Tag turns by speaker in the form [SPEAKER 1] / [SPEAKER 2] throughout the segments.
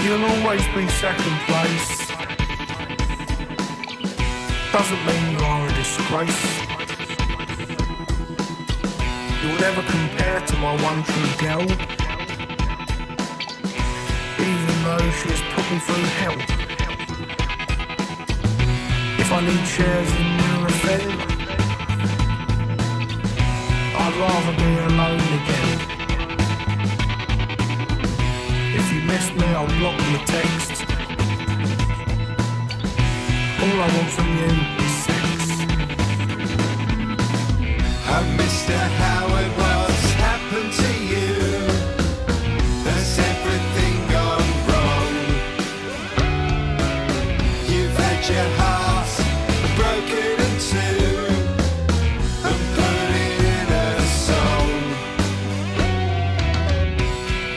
[SPEAKER 1] You'll always be second place. Doesn't mean you are a disgrace. You'll never compare to my one true girl, even though she has put me through hell. If I need shares in your affair, I'd rather be alone again. If you miss me, I'll block your text. All I want from you is sex.
[SPEAKER 2] Mr. Howard, what's happened to you? Has everything gone wrong? You've had your heart broken in two and put it in a song.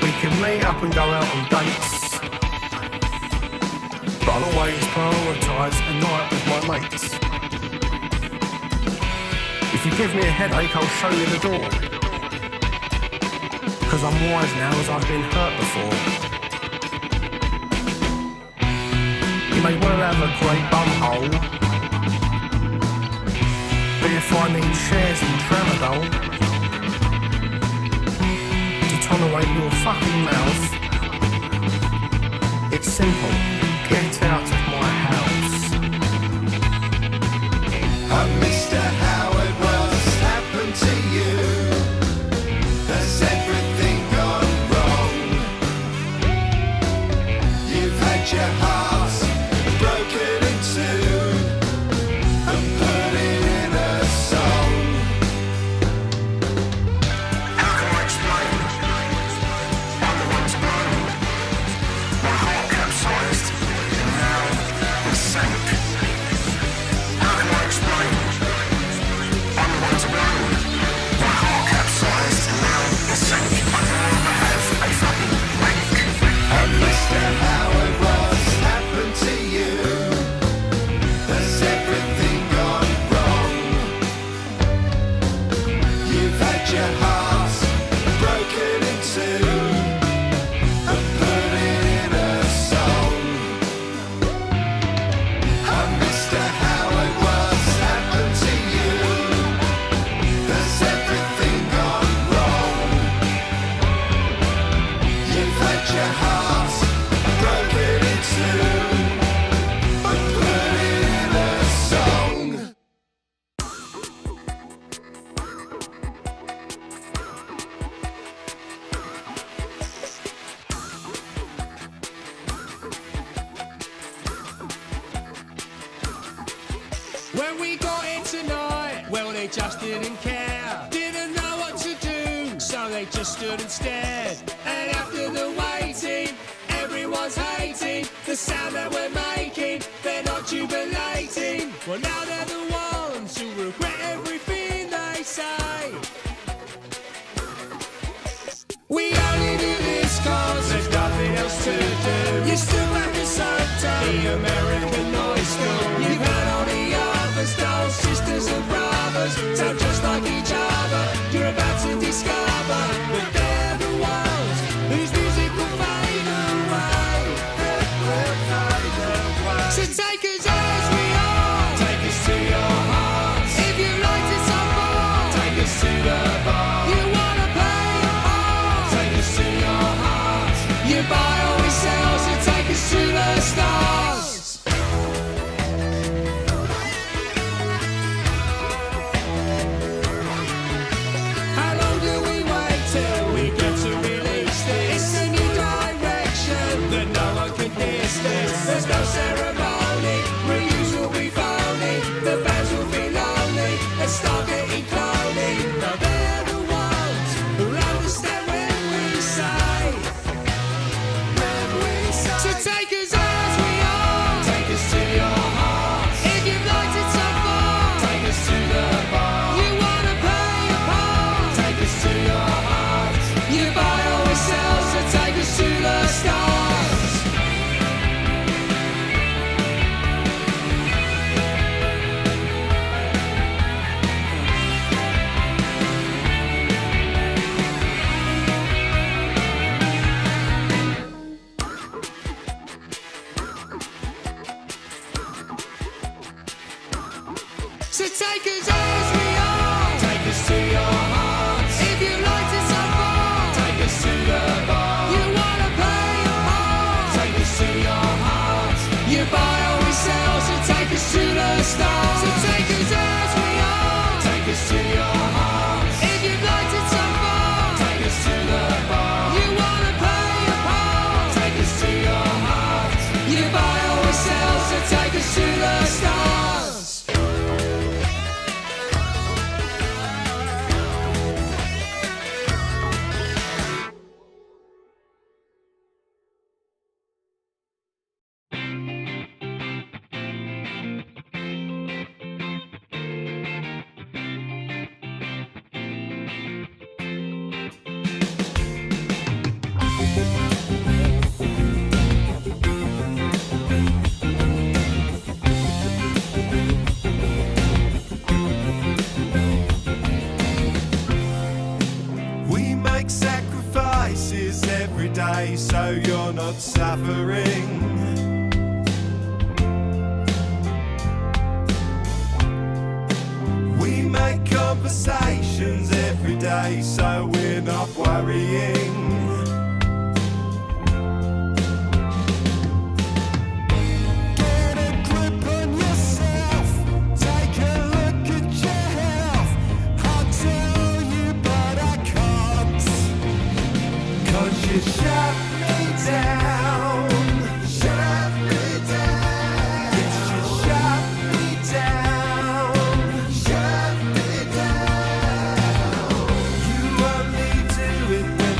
[SPEAKER 1] We can meet up and go out on dates, but I'll always prioritise a night with my mates. If you give me a headache, I'll show you the door, 'cause I'm wise now as I've been hurt before. You may well have a great bumhole, but if I need shares in tramadol to tolerate your fucking mouth, it's simple, get out of my house.
[SPEAKER 2] Mr. Howard, what's happened to you? Has everything gone wrong? You've had your heart broken in two and put it in a song.
[SPEAKER 1] How can I explain? I'm the one to blame. My heart capsized, and now it sank. How can I explain? I'm the one to blame. My heart capsized, and now it sank. I'd rather have a fucking wank.
[SPEAKER 2] Mr. Howard, what's happened to you? Has everything gone wrong? You've had your heart broken in two and put it in a song. Mr. Howard, what's happened to you? Has everything gone wrong? You've had your heart broken in two and put it in a song.
[SPEAKER 3] When we got in tonight, well, they just didn't care. Didn't know what to do, so they just stood and stared. And after the waiting, everyone's hating the sound that we're making. They're not jubilating. Well, now they're the ones who regret everything they say. We only do this cause there's nothing else to do. You still back in Santa, the American noise school. You've had all the others, dolls, sisters and brothers, sound just like each other. You're about to discover that they're the ones whose music will fade away. So take us as we are, take us to your hearts. If you liked it so far, take us to the bar. You wanna play your part, take us to your heart. You buy or we sell, so take us to the stars. to your heart. If you've liked it so far, take us to the bar. You wanna play a part, take us to your heart. You buy or we sell, so take us to the stars.
[SPEAKER 2] We make sacrifices every day so you're not suffering. We make conversations every day so we're not worrying. Get a grip on yourself, take a look at your health. I'll tell you but I can't, 'cause you shut me down. Shut me down. Yes, you shut me down. Shut me down. You only do it when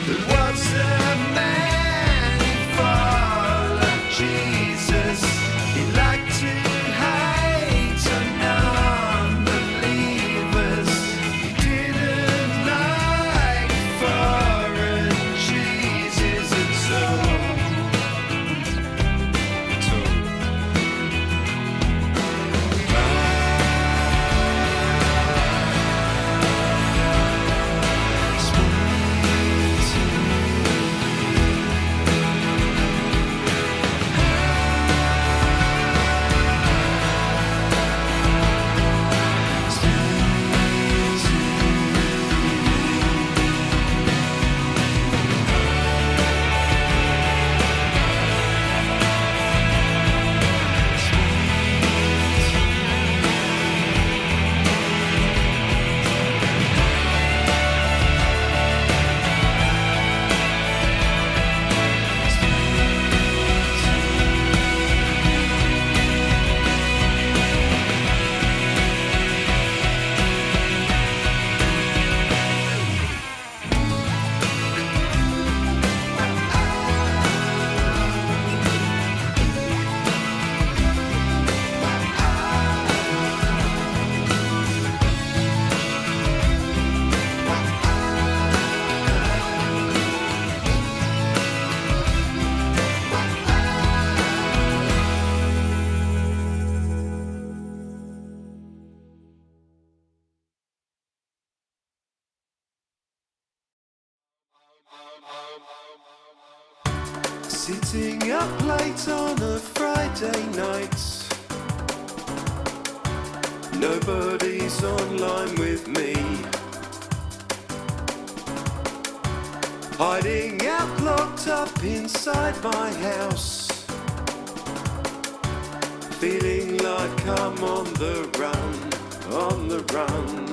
[SPEAKER 2] But what's a man he followed Jesus? He liked to hate on unbelievers. He didn't like foreign cheeses at all. Sitting up late on a Friday night, nobody's online with me. Hiding out, locked up inside my house, feeling like I'm on the run, on the run.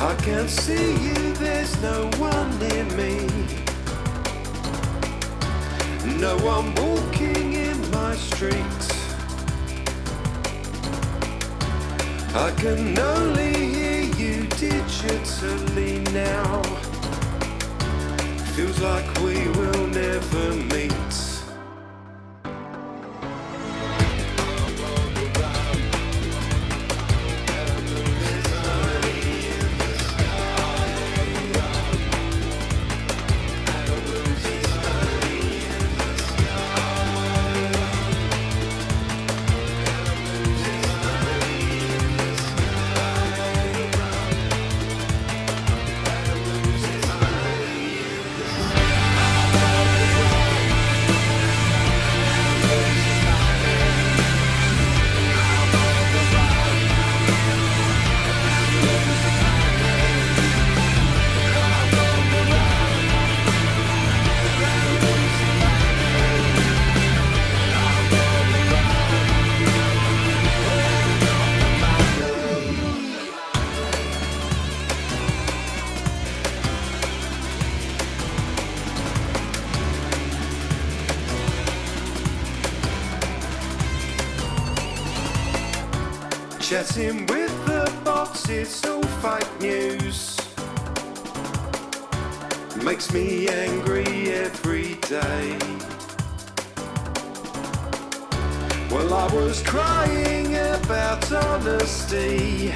[SPEAKER 2] I can't see you, there's no one near me. No one walking in my street. I can only hear you digitally now. Feels like we will never meet. Chatting with the bots, it's all fake news. Makes me angry every day. Well, I was crying about honesty.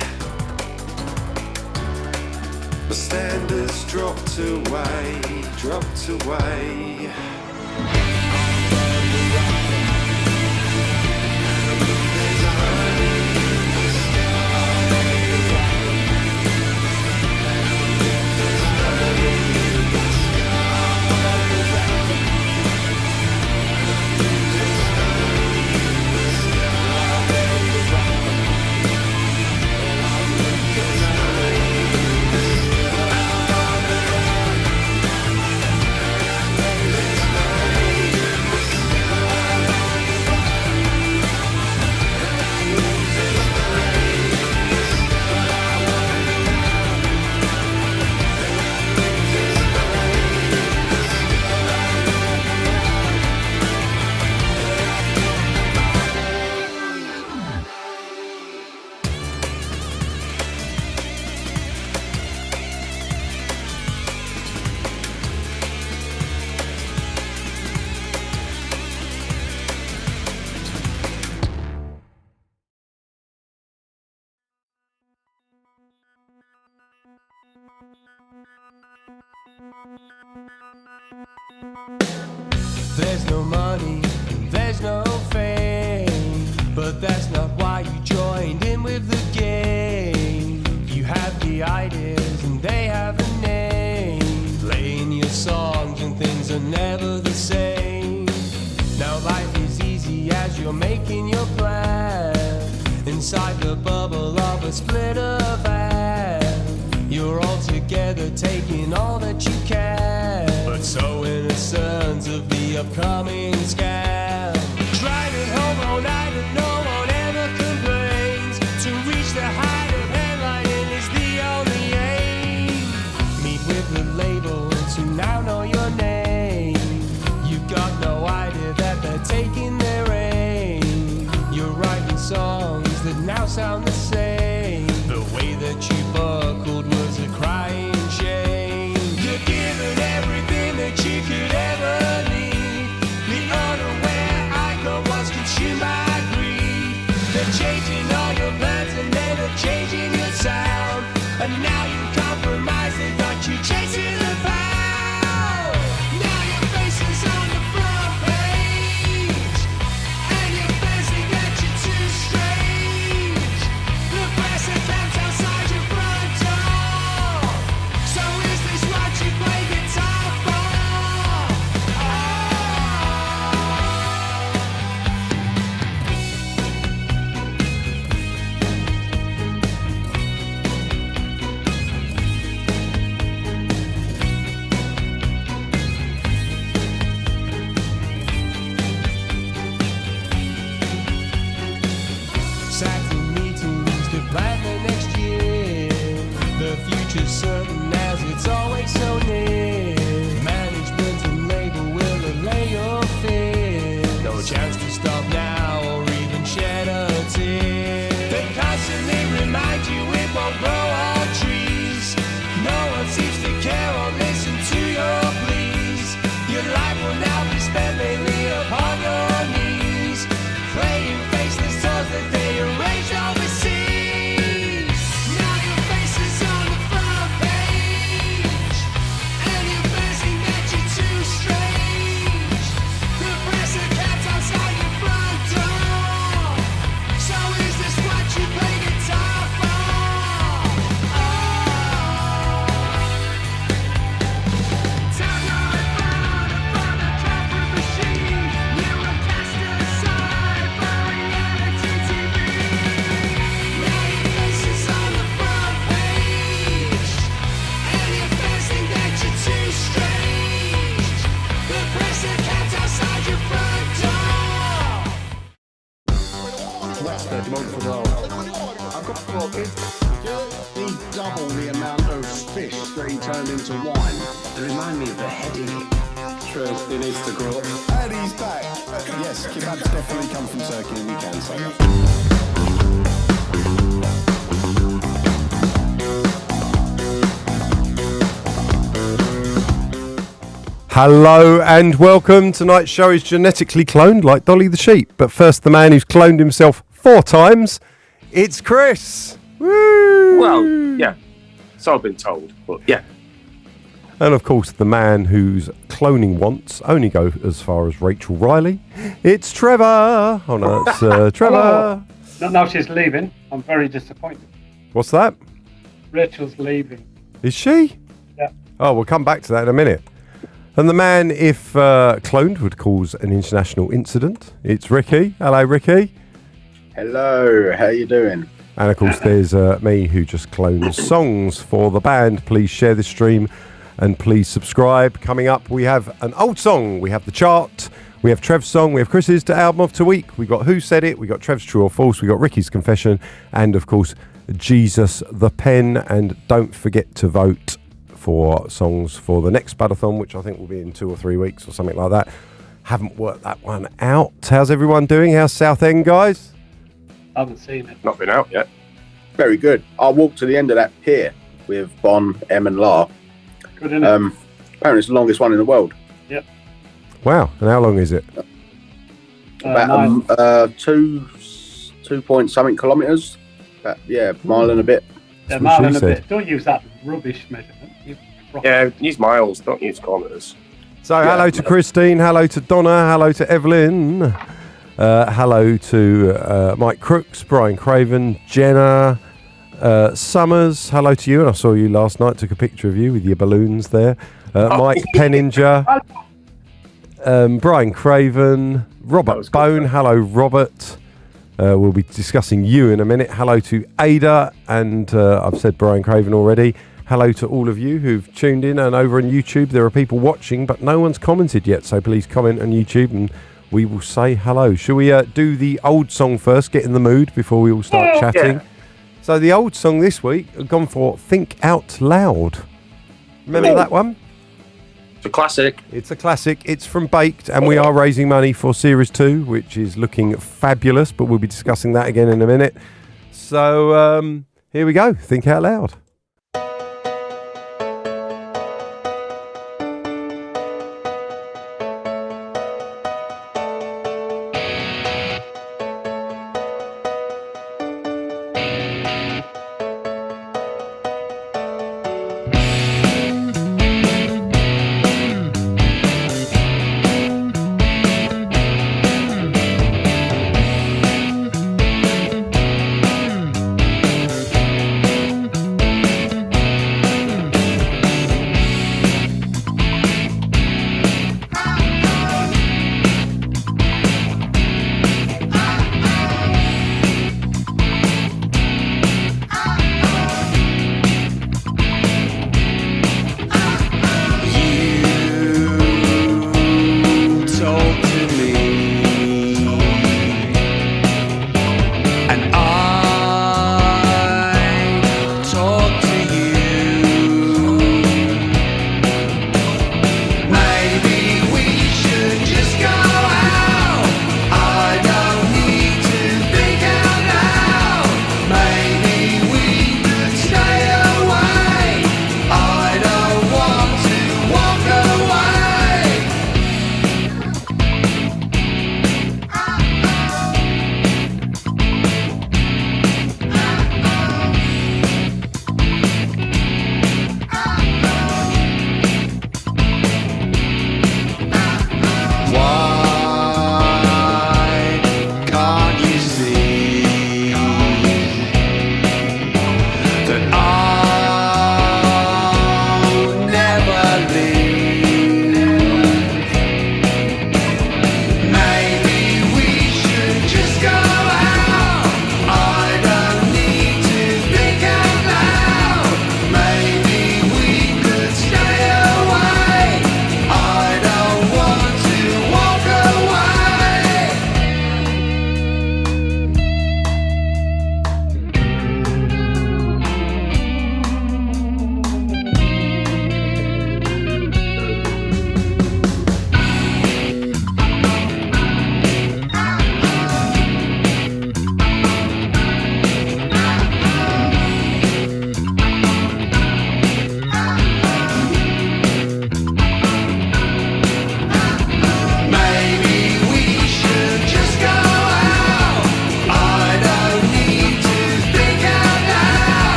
[SPEAKER 2] The standards dropped away, dropped away.
[SPEAKER 3] There's no money, there's no fame, but that's not why you joined in with the game. You have the ideas and they have a name, playing your songs and things are never the same. Now life is easy as you're making your plan, inside the bubble of a splitter van. You're all together taking all that you can, but so innocent of the upcoming scam. Driving home all night and no one ever complains. To reach the height of headlining is the only aim. Meet with the labels who now know your name. You've got no idea that they're taking their aim. You're writing songs that now sound the same. The way that you buckled was a crying shame. You're given everything that you could ever need. The unaware icon was consumed by greed. They're changing all your plans and then they're changing your sound. And now you compromise, they got you chasing the pound. Now your face is on the front page, and you're fancy that you're too strange. The press attempts outside your front door. So is this what you play guitar for? Sat in meetings to plan the next year. The future's certain as it's always so near. Management and label will allay your fear. No chance to stop now or even shed a tear. They constantly remind you it won't grow all trees. No one seems to care or listen to your pleas. Your life will now be spent mainly upon your knees, playing faceless tours that they arranged overseas. Now your face is on the front page, and you're fancy that you're too strange. The press are capped outside your front door. So is this what you play guitar for? Turn your phone upon the camera machine. You were cast aside for reality TV. Now your face is on the front page, and you're fancy that you're too strange. The press are capped outside your front door.
[SPEAKER 4] What's the demand for the I've got to rock it. He double the amount of fish that he turned into wine.
[SPEAKER 5] They remind me of the heading.
[SPEAKER 4] True, it needs to grow up. And he's back. Yes, kebabs definitely come from Turkey, and we can say that.
[SPEAKER 6] Hello and welcome. Tonight's show is genetically cloned like Dolly the sheep. But first, the man who's cloned himself 4 times, it's Chris. Woo!
[SPEAKER 5] Well, yeah. So I've been told, but yeah.
[SPEAKER 6] And of course, the man whose cloning wants only go as far as Rachel Riley, it's Trevor. Oh no, it's Trevor.
[SPEAKER 7] Not now she's leaving. I'm very disappointed.
[SPEAKER 6] What's that?
[SPEAKER 7] Rachel's leaving.
[SPEAKER 6] Is she?
[SPEAKER 7] Yeah.
[SPEAKER 6] Oh, we'll come back to that in a minute. And the man, if cloned, would cause an international incident. It's Ricky. Hello, Ricky.
[SPEAKER 8] Hello, how you doing?
[SPEAKER 6] And of course, there's me who just clones songs for the band. Please share this stream and please subscribe. Coming up, we have an old song. We have the chart. We have Trev's song. We have Chris's album of the week. We got Who Said It. We got Trev's True or False. We got Ricky's confession. And of course, Jesus the Pen. And don't forget to vote for songs for the next Spudathon, which I think will be in 2 or 3 weeks or something like that. Haven't worked that one out. How's everyone doing? How's Southend, guys?
[SPEAKER 7] I haven't seen it.
[SPEAKER 5] Not been out yet.
[SPEAKER 8] Very good. I walked to the end of that pier with Bon, Em and La.
[SPEAKER 7] Good, isn't it?
[SPEAKER 8] Apparently it's the longest one in the world.
[SPEAKER 7] Yep.
[SPEAKER 6] Wow. And how long is it?
[SPEAKER 8] About 2 point something kilometres. About, yeah, mile and a bit.
[SPEAKER 7] They're
[SPEAKER 6] what
[SPEAKER 7] miling
[SPEAKER 6] she
[SPEAKER 7] a
[SPEAKER 6] said.
[SPEAKER 7] bit. Don't use that rubbish measurement. Use proper.
[SPEAKER 5] Yeah, use miles, don't use kilometres.
[SPEAKER 6] So hello to Christine, hello to Donna, hello to Evelyn, hello to Mike Crooks, Brian Craven, Jenna, Summers, hello to you, and I saw you last night, took a picture of you with your balloons there. Mike Penninger, Brian Craven, Robert Bone, hello Robert. We'll be discussing you in a minute. Hello to Ada, and I've said Brian Craven already. Hello to all of you who've tuned in, and over on YouTube there are people watching, but no one's commented yet, so please comment on YouTube and we will say hello. Shall we do the old song first, get in the mood before we all start chatting?
[SPEAKER 5] Yeah.
[SPEAKER 6] So the old song this week, I've gone for Think Out Loud. Remember that one?
[SPEAKER 5] It's a classic.
[SPEAKER 6] It's a classic. It's from Baked, and we are raising money for Series 2, which is looking fabulous, but we'll be discussing that again in a minute. So here we go. Think Out Loud.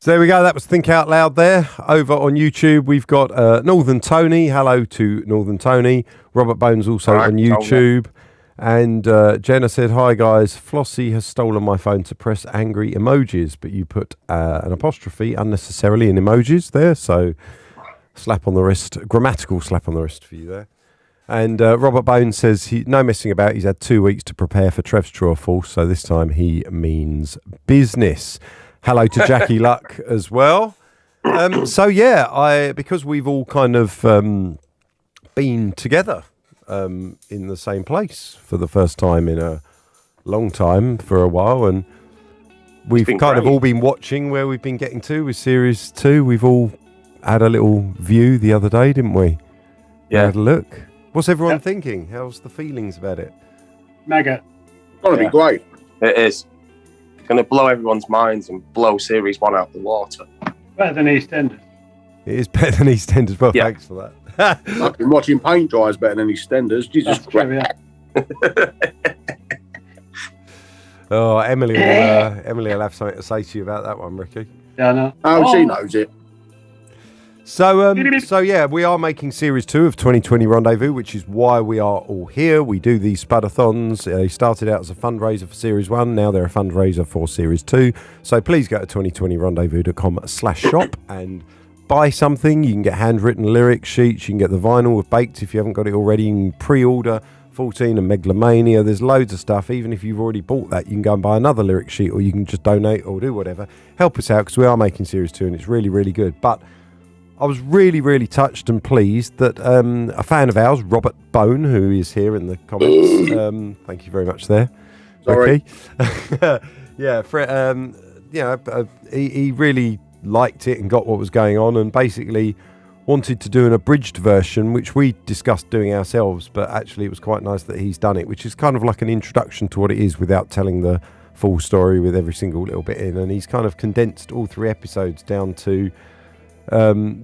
[SPEAKER 6] So there we go. That was Think Out Loud there. Over on YouTube, we've got Northern Tony. Hello to Northern Tony. Robert Bones also on YouTube. And Jenna said, hi guys, Flossie has stolen my phone to press angry emojis, but you put an apostrophe unnecessarily in emojis there. So slap on the wrist, grammatical slap on the wrist for you there. And Robert Bones says, no messing about. He's had 2 weeks to prepare for Trev's true or false. So this time he means business. Hello to Jackie Luck as well. So yeah, because we've all kind of been together in the same place for the first time in a long time for a while, and we've kind of all been watching where we've been getting to with series 2. We've all had a little view the other day, didn't we?
[SPEAKER 5] Yeah.
[SPEAKER 6] Had a look. What's everyone thinking? How's the feelings about it?
[SPEAKER 7] Mega.
[SPEAKER 8] It's going to be great.
[SPEAKER 5] It is. It's going to blow everyone's minds and blow Series 1 out the water.
[SPEAKER 7] Better than EastEnders.
[SPEAKER 6] It is better than EastEnders. Well,
[SPEAKER 5] Yeah.
[SPEAKER 6] thanks for that.
[SPEAKER 8] I've been watching paint dries better than EastEnders. Jesus
[SPEAKER 7] That's true,
[SPEAKER 8] Christ.
[SPEAKER 7] yeah.
[SPEAKER 6] Oh, Emily will have something to say to you about that one, Ricky.
[SPEAKER 7] Yeah, I know.
[SPEAKER 8] Oh, she knows it.
[SPEAKER 6] So yeah, we are making Series 2 of 2020 Rendezvous, which is why we are all here. We do these Spudathons. They started out as a fundraiser for Series 1. Now they're a fundraiser for Series 2. So please go to 2020rendezvous.com/shop and buy something. You can get handwritten lyric sheets. You can get the vinyl with Baked if you haven't got it already. You can pre-order 14 and Megalomania. There's loads of stuff. Even if you've already bought that, you can go and buy another lyric sheet, or you can just donate or do whatever. Help us out, because we are making Series 2 and it's really, really good. But I was really, really touched and pleased that a fan of ours, Robert Bone, who is here in the comments, thank you very much there.
[SPEAKER 8] Sorry.
[SPEAKER 6] He really liked it and got what was going on, and basically wanted to do an abridged version, which we discussed doing ourselves, but actually it was quite nice that he's done it, which is kind of like an introduction to what it is without telling the full story with every single little bit in. And he's kind of condensed all 3 episodes down to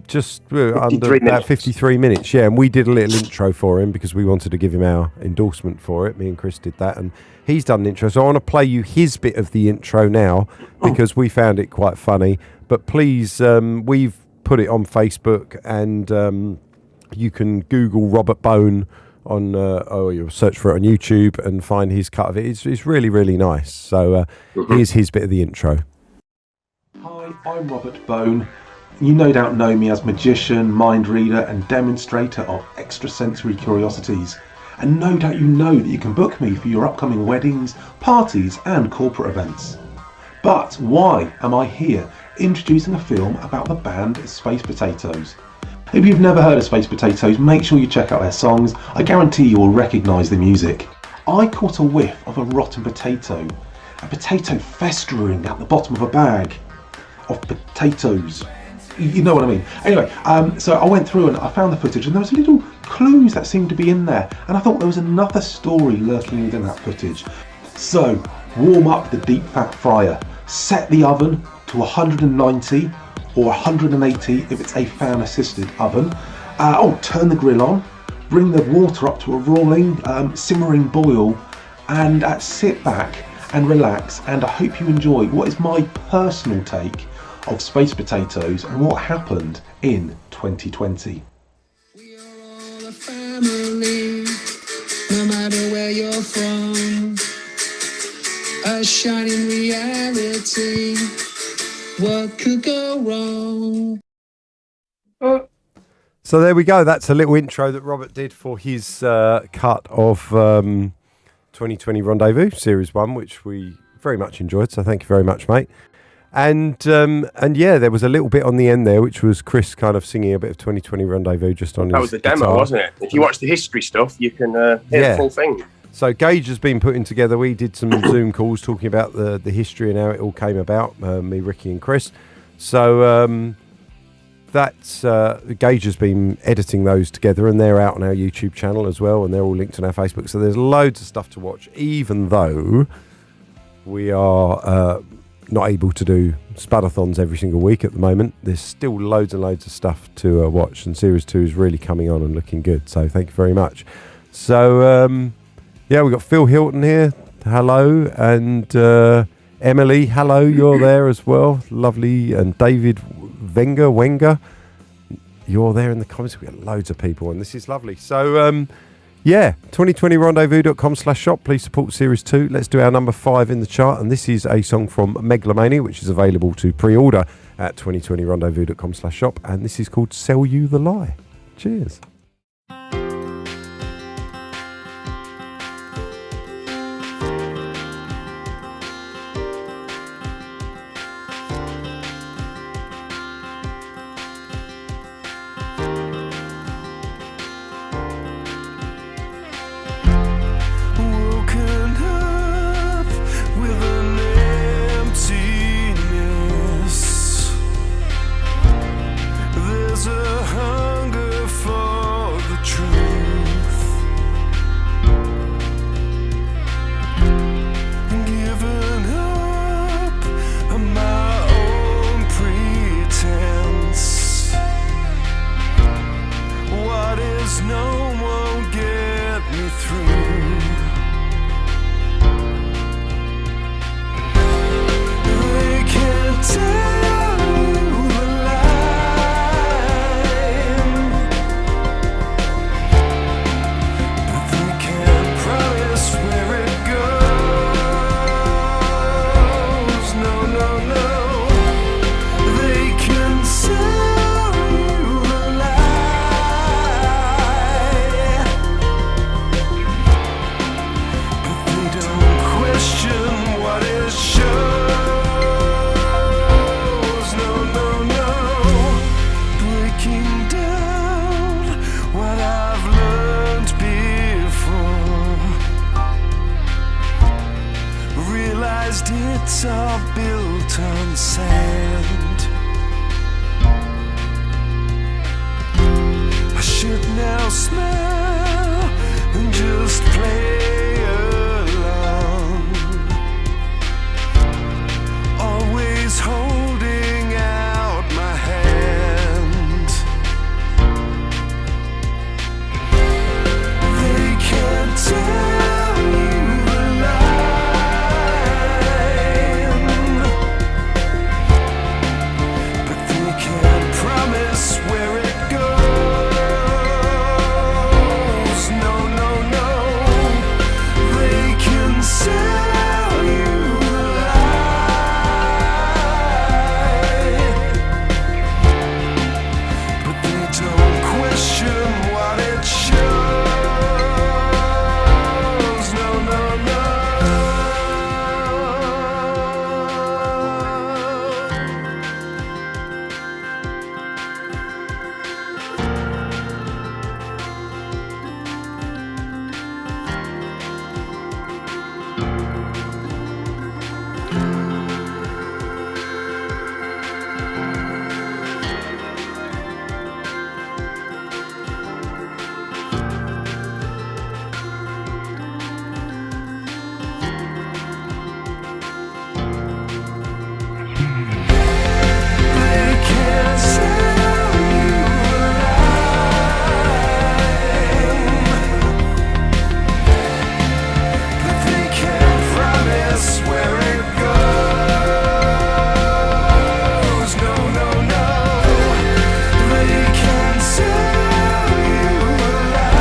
[SPEAKER 6] just under about 53 minutes. Yeah, and we did a little intro for him because we wanted to give him our endorsement for it. Me and Chris did that, and he's done an intro. So I want to play you his bit of the intro now because we found it quite funny. But please, we've put it on Facebook, and you can Google Robert Bone on, or you'll search for it on YouTube and find his cut of it. It's really, really nice. So here's his bit of the intro.
[SPEAKER 9] Hi, I'm Robert Bone. You no doubt know me as magician, mind reader and demonstrator of extrasensory curiosities. And no doubt you know that you can book me for your upcoming weddings, parties and corporate events. But why am I here introducing a film about the band Space Potatoes? If you've never heard of Space Potatoes, make sure you check out their songs. I guarantee you will recognise the music. I caught a whiff of a rotten potato. A potato festering at the bottom of a bag of potatoes. You know what I mean. Anyway, so I went through and I found the footage, and there was little clues that seemed to be in there, and I thought there was another story lurking within that footage. So warm up the deep fat fryer, set the oven to 190 or 180 if it's a fan assisted oven. Turn the grill on, bring the water up to a rolling simmering boil, and sit back and relax, and I hope you enjoy what is my personal take of Space Potatoes and what happened in 2020.
[SPEAKER 3] We are all a family, no matter where you're from. A shining reality, what could go wrong?
[SPEAKER 6] So there we go. That's a little intro that Robert did for his cut of 2020 Rendezvous Series 1, which we very much enjoyed. So thank you very much, mate. And yeah, there was a little bit on the end there, which was Chris kind of singing a bit of 2020 Rendezvous just on his
[SPEAKER 5] That was the demo,
[SPEAKER 6] guitar.
[SPEAKER 5] wasn't it? If you watch the history stuff, you can hear the full thing.
[SPEAKER 6] So Gage has been putting together, we did some Zoom calls talking about the history and how it all came about, me, Ricky and Chris. So that's Gage has been editing those together, and they're out on our YouTube channel as well, and they're all linked on our Facebook. So there's loads of stuff to watch, even though we are not able to do Spudathons every single week at the moment. There's still loads and loads of stuff to watch, and Series 2 is really coming on and looking good. So thank you very much. So yeah, we've got Phil Hilton here. Hello. And Emily, hello. You're there as well. Lovely. And David Wenger. You're there in the comments. We've got loads of people, and this is lovely. So yeah, 2020rendezvous.com/shop. Please support Series 2. Let's do our number 5 in the chart. And this is a song from Megalomania, which is available to pre-order at 2020rendezvous.com/shop. And this is called Sell You the Lie. Cheers.
[SPEAKER 2] 'cause no one won't get me through. They can't tell you the line, but they can't promise where it goes. No, no, no. They can sell you the lie, but they don't question what it shows. No, no, no. Breaking down what I've learned before. Realized it's all built on sand. I should now smile and just play along, always holding out my hand. They can't tell you the line, but they can't promise where it goes. No, no, no. They can sell you the lie, but they don't question what it shows. No, no, no. They can't sell you the line, but they can't promise where it goes. No, no, no. They can't sell you the lie,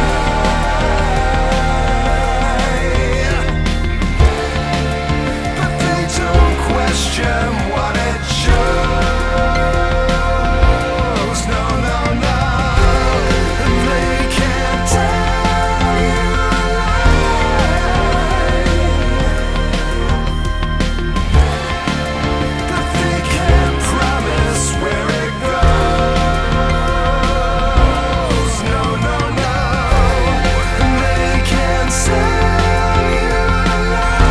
[SPEAKER 2] but they don't question what it shows. No, no, no. They can't tell you the lie, but they can't promise where it goes. No, no, no. They can't sell you the lie,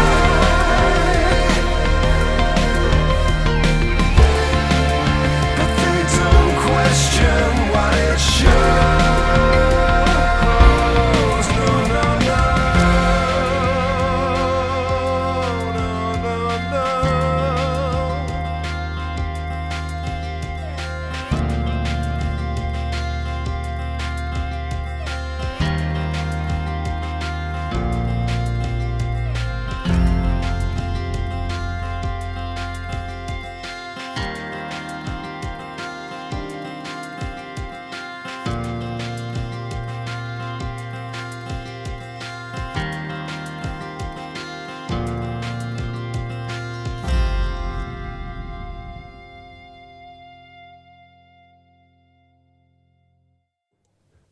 [SPEAKER 2] but they don't question what it shows. No, no, no. No, no, no.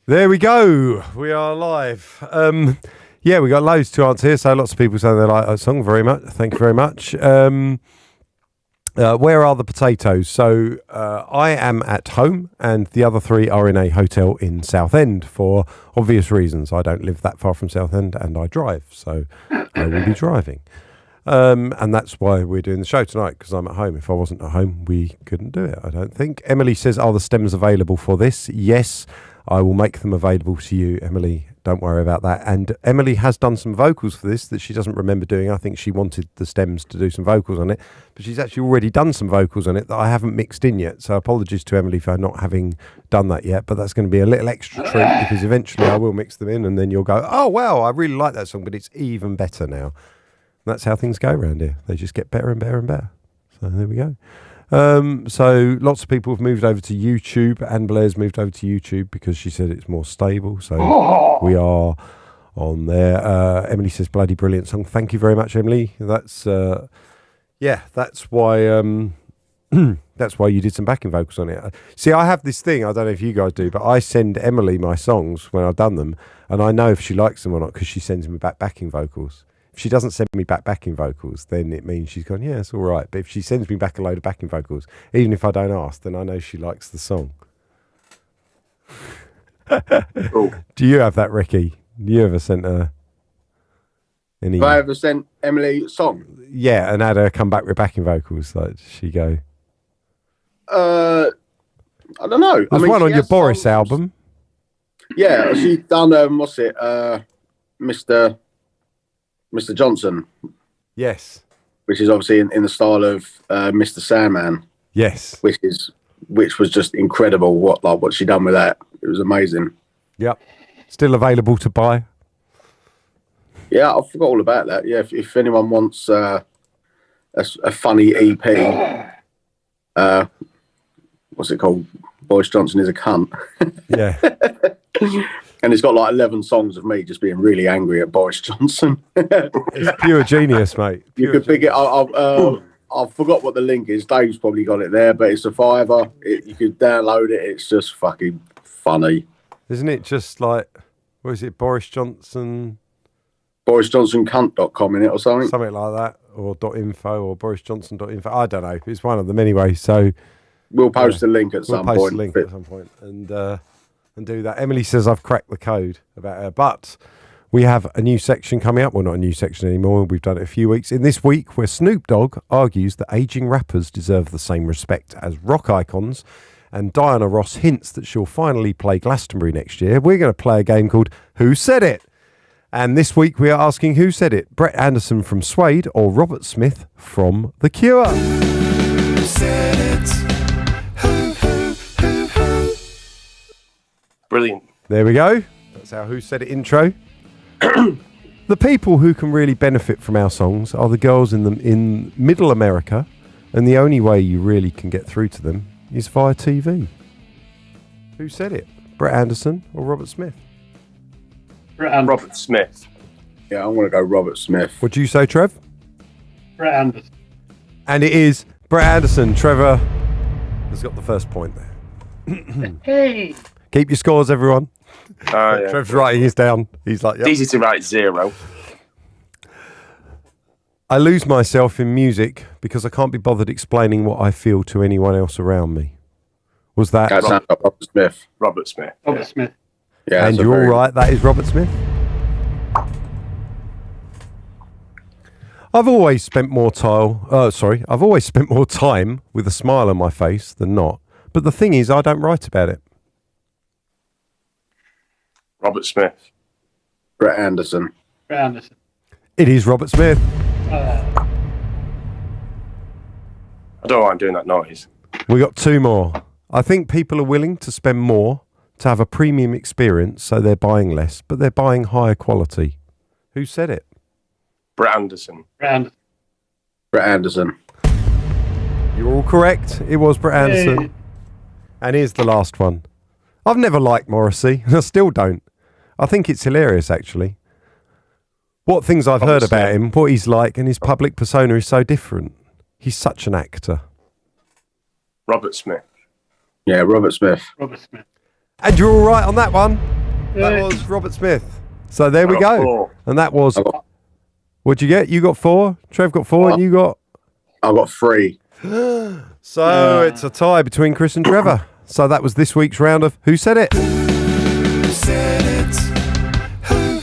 [SPEAKER 6] There we go. We are live. Yeah, we got loads to answer here. So lots of people saying they like that song very much. Thank you very much. Where are the potatoes? So I am at home, and the other three are in a hotel in Southend for obvious reasons. I don't live that far from Southend, and I drive, so I will be driving. And that's why we're doing the show tonight, because I'm at home. If I wasn't at home, we couldn't do it, I don't think. Emily says, are the stems available for this? Yes, I will make them available to you, Emily, don't worry about that. And Emily has done some vocals for this that she doesn't remember doing. I think she wanted the stems to do some vocals on it, but she's actually already done some vocals on it that I haven't mixed in yet. So apologies to Emily for not having done that yet, but that's going to be a little extra treat because eventually I will mix them in and then you'll go, oh, wow, I really like that song, but it's even better now. And that's how things go around here. They just get better and better and better. So there we go. So lots of people have moved over to YouTube. Anne Blair's moved over to YouTube because she said it's more stable. So we are on there. Emily says, bloody brilliant song. Thank you very much, Emily. That's that's why that's why you did some backing vocals on it. See, I have this thing, I don't know if you guys do, but I send Emily my songs when I've done them, and I know if she likes them or not because she sends me back backing vocals. If she doesn't send me back backing vocals, then it means she's gone, yeah, it's all right. But if she sends me back a load of backing vocals, even if I don't ask, then I know she likes the song.
[SPEAKER 5] Cool.
[SPEAKER 6] Do you have that, Ricky? Do you ever sent her any?
[SPEAKER 8] Have I ever sent Emily a song?
[SPEAKER 6] Yeah, and had her come back with backing vocals. Like, she go?
[SPEAKER 8] I don't know.
[SPEAKER 6] There's one
[SPEAKER 8] she
[SPEAKER 6] on your
[SPEAKER 8] has
[SPEAKER 6] Boris
[SPEAKER 8] songs.
[SPEAKER 6] album.
[SPEAKER 8] Yeah, she's done, what's it, Mr. Johnson,
[SPEAKER 6] Yes.
[SPEAKER 8] which is obviously in the style of Mr. Sandman,
[SPEAKER 6] Yes.
[SPEAKER 8] which was just incredible. What she done with that, it was amazing.
[SPEAKER 6] Yep. Still available to buy.
[SPEAKER 8] Yeah, I forgot all about that. Yeah, if anyone wants a funny EP, what's it called? Boris Johnson is a cunt.
[SPEAKER 6] Yeah.
[SPEAKER 8] And it's got like 11 songs of me just being really angry at Boris Johnson.
[SPEAKER 6] It's pure genius, mate.
[SPEAKER 8] You could pick it. I forgot what the link is. Dave's probably got it there, but it's a fiver. You could download it. It's just fucking funny.
[SPEAKER 6] Isn't it just like, what is it, Boris Johnson?
[SPEAKER 8] BorisJohnsonCunt.com in it or something.
[SPEAKER 6] Something like that, or .info or BorisJohnson.info. I don't know. It's one of them anyway. So
[SPEAKER 8] We'll post a link at
[SPEAKER 6] we'll
[SPEAKER 8] some
[SPEAKER 6] post
[SPEAKER 8] point.
[SPEAKER 6] a link at some point and do that. Emily says I've cracked the code about her, but we have a new section coming up. Well, not a new section anymore. We've done it a few weeks. In this week, where Snoop Dogg argues that aging rappers deserve the same respect as rock icons, and Diana Ross hints that she'll finally play Glastonbury next year, we're going to play a game called Who Said It? And this week we are asking who said it, Brett Anderson from Suede or Robert Smith from The Cure?
[SPEAKER 2] Who said it? Who?
[SPEAKER 5] Brilliant.
[SPEAKER 6] There we go. That's our Who Said It intro. The people who can really benefit from our songs are the girls in Middle America, and the only way you really can get through to them is via TV. Who said it? Brett Anderson or Robert Smith?
[SPEAKER 7] Brett Anderson.
[SPEAKER 5] Robert Smith.
[SPEAKER 8] Yeah, I want to go Robert Smith.
[SPEAKER 6] What do you say, Trev?
[SPEAKER 7] Brett Anderson.
[SPEAKER 6] And it is Brett Anderson. Trevor has got the first point there.
[SPEAKER 7] Hey.
[SPEAKER 6] Keep your scores, everyone.
[SPEAKER 5] Yeah.
[SPEAKER 6] Trev's writing his down. He's like, yep.
[SPEAKER 5] It's easy to write 0.
[SPEAKER 6] I lose myself in music because I can't be bothered explaining what I feel to anyone else around me. Was that?
[SPEAKER 8] That sounds like Robert Smith.
[SPEAKER 5] Robert Smith.
[SPEAKER 7] Robert Smith.
[SPEAKER 8] Yeah,
[SPEAKER 6] And
[SPEAKER 8] that's a
[SPEAKER 6] you're all
[SPEAKER 8] very-
[SPEAKER 6] right. That is Robert Smith. I've always spent more time with a smile on my face than not. But the thing is, I don't write about it.
[SPEAKER 5] Robert Smith.
[SPEAKER 8] Brett Anderson.
[SPEAKER 7] Brett Anderson.
[SPEAKER 6] It is Robert Smith.
[SPEAKER 5] I don't know why I'm doing that noise.
[SPEAKER 6] We got 2 more. I think people are willing to spend more to have a premium experience, so they're buying less, but they're buying higher quality. Who said it?
[SPEAKER 5] Brett Anderson.
[SPEAKER 7] Brett Anderson.
[SPEAKER 8] Brett Anderson.
[SPEAKER 6] You're all correct. It was Brett Anderson.
[SPEAKER 7] Hey.
[SPEAKER 6] And here's the last one. I've never liked Morrissey, and I still don't. I think it's hilarious, actually. What things I've heard about him, what he's like, and his public persona is so different. He's such an actor.
[SPEAKER 5] Robert Smith.
[SPEAKER 8] Yeah, Robert Smith.
[SPEAKER 7] Robert Smith.
[SPEAKER 6] And you're all right on that one. That
[SPEAKER 7] Hey.
[SPEAKER 6] was Robert Smith. So there we
[SPEAKER 5] I got
[SPEAKER 6] go.
[SPEAKER 5] 4.
[SPEAKER 6] And that was...
[SPEAKER 8] I got,
[SPEAKER 6] What'd you get? You got 4. Trev got 4, and you got...
[SPEAKER 8] I got 3.
[SPEAKER 6] So it's a tie between Chris and Trevor. So that was this week's round of Who Said It?
[SPEAKER 2] Who said it? Who?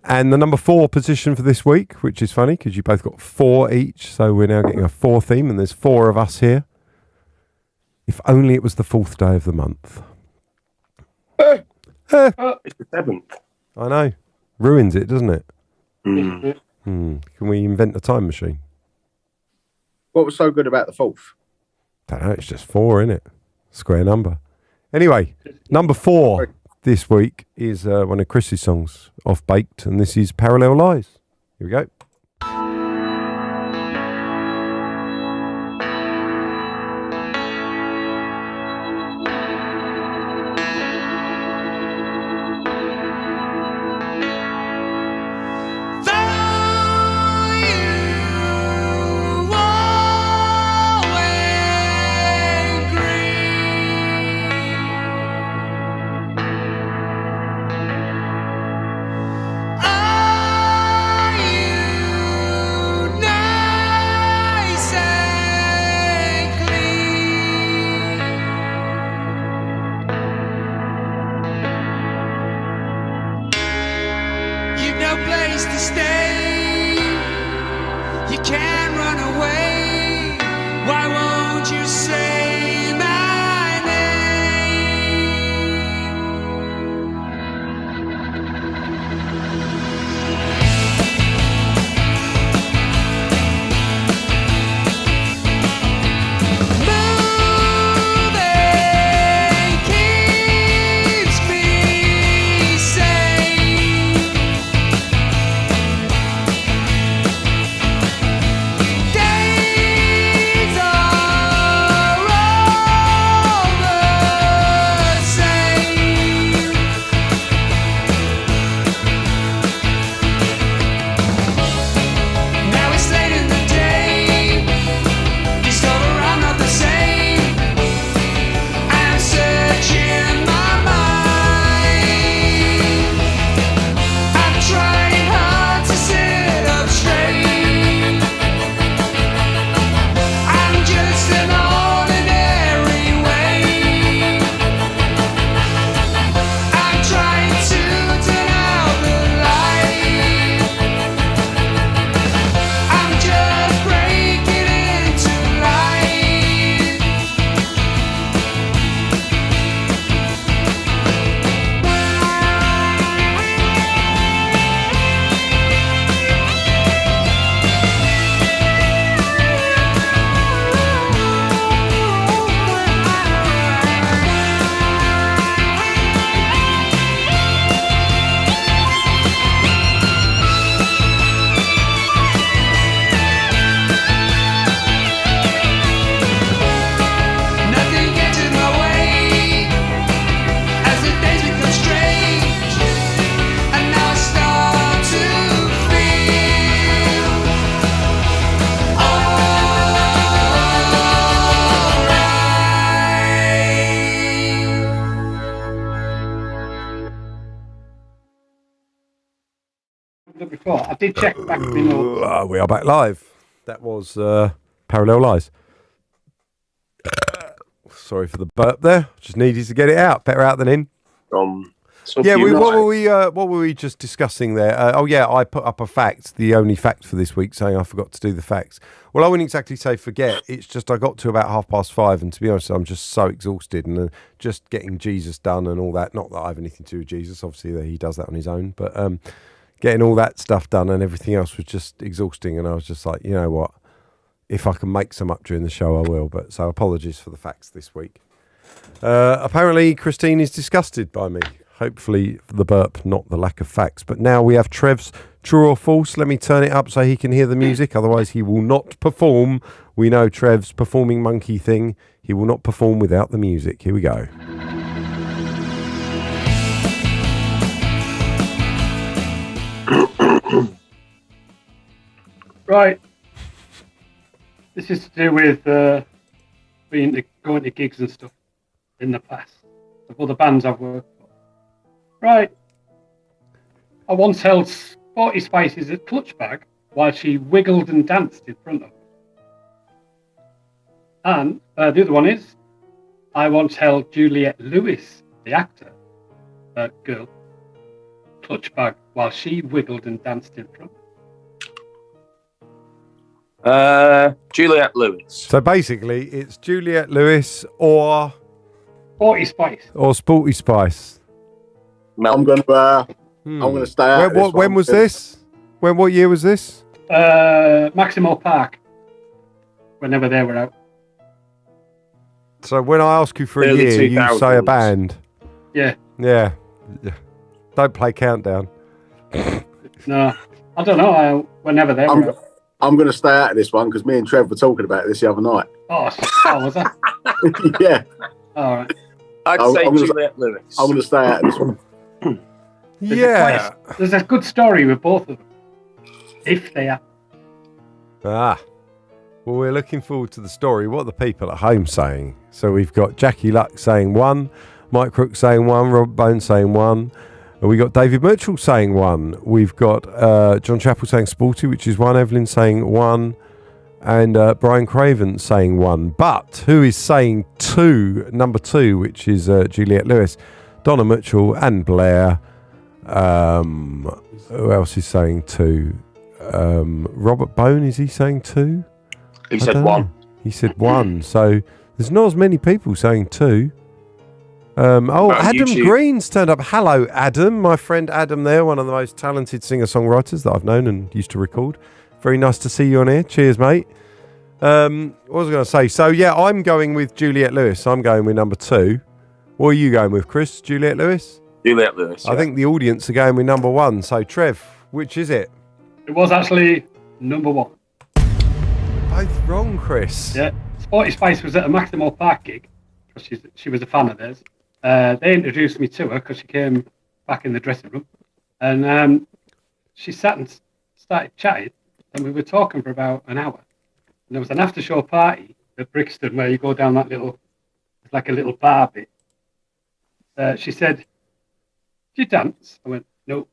[SPEAKER 6] And the number 4 position for this week, which is funny because you both got 4 each. So we're now getting a 4 theme, and there's 4 of us here. If only it was the 4th day of the month.
[SPEAKER 5] It's the 7th.
[SPEAKER 6] I know. Ruins it, doesn't it?
[SPEAKER 5] Mm.
[SPEAKER 6] Can we invent a time machine?
[SPEAKER 8] What was so good about the 4th?
[SPEAKER 6] Don't know. It's just 4, isn't it? Square number. Anyway, number 4 this week is one of Chris's songs, Off Baked, and this is Parallel Lies. Here we go.
[SPEAKER 7] Before I did check back.
[SPEAKER 6] We are back live. That was Parallel Lies. Sorry for the burp there. Just needed to get it out. Better out than in.
[SPEAKER 5] Yeah,
[SPEAKER 6] what were we just discussing there? I put up a fact, the only fact for this week, saying I forgot to do the facts. Well, I wouldn't exactly say forget. It's just I got to about 5:30, and to be honest, I'm just so exhausted, and just getting Jesus done and all that. Not that I have anything to do with Jesus. Obviously, he does that on his own, but getting all that stuff done and everything else was just exhausting, and I was just like, you know what? If I can make some up during the show, I will. But so apologies for the facts this week. Apparently, Christine is disgusted by me. Hopefully, the burp, not the lack of facts. But now we have Trev's True or False. Let me turn it up so he can hear the music. Otherwise, he will not perform. We know Trev's performing monkey thing. He will not perform without the music. Here we go.
[SPEAKER 7] Right. This is to do with going to gigs and stuff in the past. Of other bands I've worked for. Right. I once held Sporty Spice's clutch bag while she wiggled and danced in front of us. And the other one is, I once held Juliette Lewis, the actor, girl, clutch bag while she wiggled and danced in front.
[SPEAKER 5] Juliette Lewis.
[SPEAKER 6] So basically, it's Juliette Lewis or
[SPEAKER 7] Sporty Spice.
[SPEAKER 6] Or Sporty Spice.
[SPEAKER 8] I'm gonna stay out.
[SPEAKER 6] When was this? What year was this?
[SPEAKER 7] Maximo Park. Whenever they were out.
[SPEAKER 6] So when I ask you for a
[SPEAKER 5] Early
[SPEAKER 6] year, you
[SPEAKER 5] 2000s.
[SPEAKER 6] say a band.
[SPEAKER 7] Yeah.
[SPEAKER 6] Yeah. Don't play Countdown.
[SPEAKER 7] No, I don't know. Whenever they were out.
[SPEAKER 8] I'm going to stay out of this one because me and Trev were talking about this the other night.
[SPEAKER 7] Oh, was that?
[SPEAKER 8] Yeah.
[SPEAKER 7] All right.
[SPEAKER 5] I'd say Juliette Lewis.
[SPEAKER 8] I'm going to stay out of this one.
[SPEAKER 7] There's a good story with both of them. If they are.
[SPEAKER 6] Well, we're looking forward to the story. What are the people at home saying? So we've got Jackie Luck saying 1, Mike Crook saying 1, Rob Bone saying 1. We got David Mitchell saying 1. We've got John Chappell saying Sporty, which is 1. Evelyn saying 1. And Brian Craven saying 1. But who is saying 2? Number 2, which is Juliette Lewis, Donna Mitchell and Blair. Who else is saying 2? Robert Bone, is he saying 2?
[SPEAKER 5] He said 1.
[SPEAKER 6] He said 1. So there's not as many people saying 2. Adam
[SPEAKER 5] YouTube.
[SPEAKER 6] Green's turned up. Hello, Adam. My friend Adam there, one of the most talented singer-songwriters that I've known and used to record. Very nice to see you on here. Cheers, mate. What was I going to say? So, yeah, I'm going with Juliette Lewis. I'm going with number 2. What are you going with, Chris? Juliette Lewis?
[SPEAKER 5] Juliette Lewis, yeah.
[SPEAKER 6] I think the audience are going with number 1. So, Trev, which is it?
[SPEAKER 7] It was actually number 1.
[SPEAKER 6] Both wrong, Chris.
[SPEAKER 7] Yeah. Sporty Spice was at a Maximo Park gig. She was a fan of theirs. They introduced me to her because she came back in the dressing room. And she sat and started chatting. And we were talking for about an hour. And there was an after-show party at Brixton where you go down that little, it's like a little bar bit. She said, "Do you dance?" I went, "No."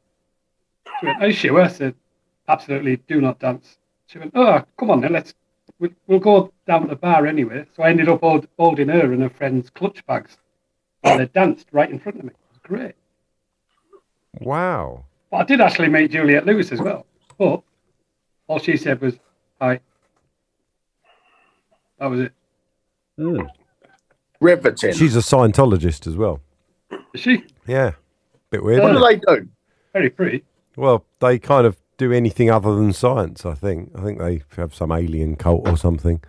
[SPEAKER 7] She went, "Are you sure?" I said, "Absolutely, do not dance." She went, "Oh, come on then, we'll go down to the bar anyway." So I ended up holding her and her friend's clutch bags while they danced right in front of me. It was great.
[SPEAKER 6] Wow.
[SPEAKER 7] But I did actually meet Juliette Lewis as well. But all she said was, "Hi." That was it.
[SPEAKER 8] Riveting.
[SPEAKER 6] She's a Scientologist as well.
[SPEAKER 7] Is she?
[SPEAKER 6] Yeah. Bit weird.
[SPEAKER 8] What
[SPEAKER 6] isn't
[SPEAKER 8] do
[SPEAKER 6] it?
[SPEAKER 8] they do?
[SPEAKER 7] Very pretty.
[SPEAKER 6] Well, they kind of do anything other than science, I think. I think they have some alien cult or something.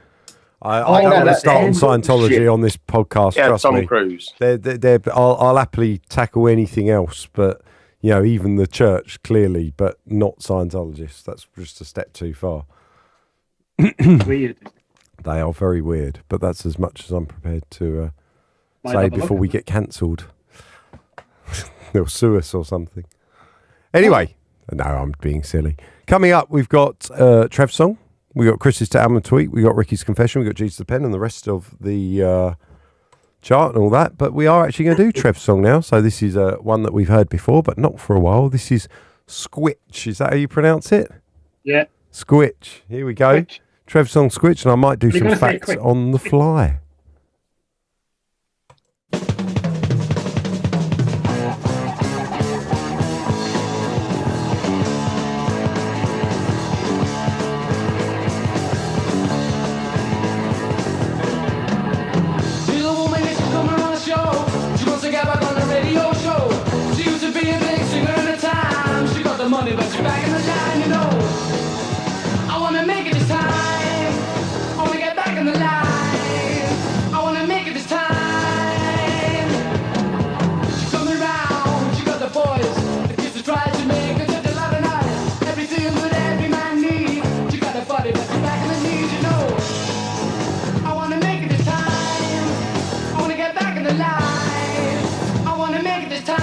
[SPEAKER 6] I don't
[SPEAKER 8] no,
[SPEAKER 6] want to
[SPEAKER 8] that's
[SPEAKER 6] start on Scientology
[SPEAKER 8] bullshit.
[SPEAKER 6] on this podcast,
[SPEAKER 5] Yeah,
[SPEAKER 6] trust
[SPEAKER 5] Tom
[SPEAKER 6] me.
[SPEAKER 5] Cruise.
[SPEAKER 6] I'll happily tackle anything else, but, you know, even the church, clearly, but not Scientologists. That's just a step too far.
[SPEAKER 7] Weird.
[SPEAKER 6] They are very weird, but that's as much as I'm prepared to
[SPEAKER 7] Might
[SPEAKER 6] say
[SPEAKER 7] have a look
[SPEAKER 6] before
[SPEAKER 7] at
[SPEAKER 6] we
[SPEAKER 7] them.
[SPEAKER 6] get cancelled. They'll sue us or something. Anyway, no, I'm being silly. Coming up, we've got Trev's song. We got Chris's to album tweet. We got Ricky's confession. We got Jesus the Pen and the rest of the chart and all that. But we are actually going to do Trev's song now. So this is one that we've heard before, but not for a while. This is Squitch. Is that how you pronounce it?
[SPEAKER 7] Yeah.
[SPEAKER 6] Squitch. Here we go.
[SPEAKER 7] Squitch.
[SPEAKER 6] Trev's song Squitch, and I might do
[SPEAKER 7] You're
[SPEAKER 6] some
[SPEAKER 7] gonna say it
[SPEAKER 6] facts
[SPEAKER 7] quick.
[SPEAKER 6] on the fly.
[SPEAKER 3] She's a woman that's coming on the show. She wants to get back on the radio show. She used to be a big singer at the time. She got the money, but she's back in the line, you know. I wanna make it this time. I wanna get back in the line. I wanna make it this time. She's coming around. She got the voice. The kids are trying to make her such a lot of noise. Everything that every man needs. She got the body, but she's back in the knees, you know. I wanna make it this time. I wanna get back in the line. I wanna make it this time.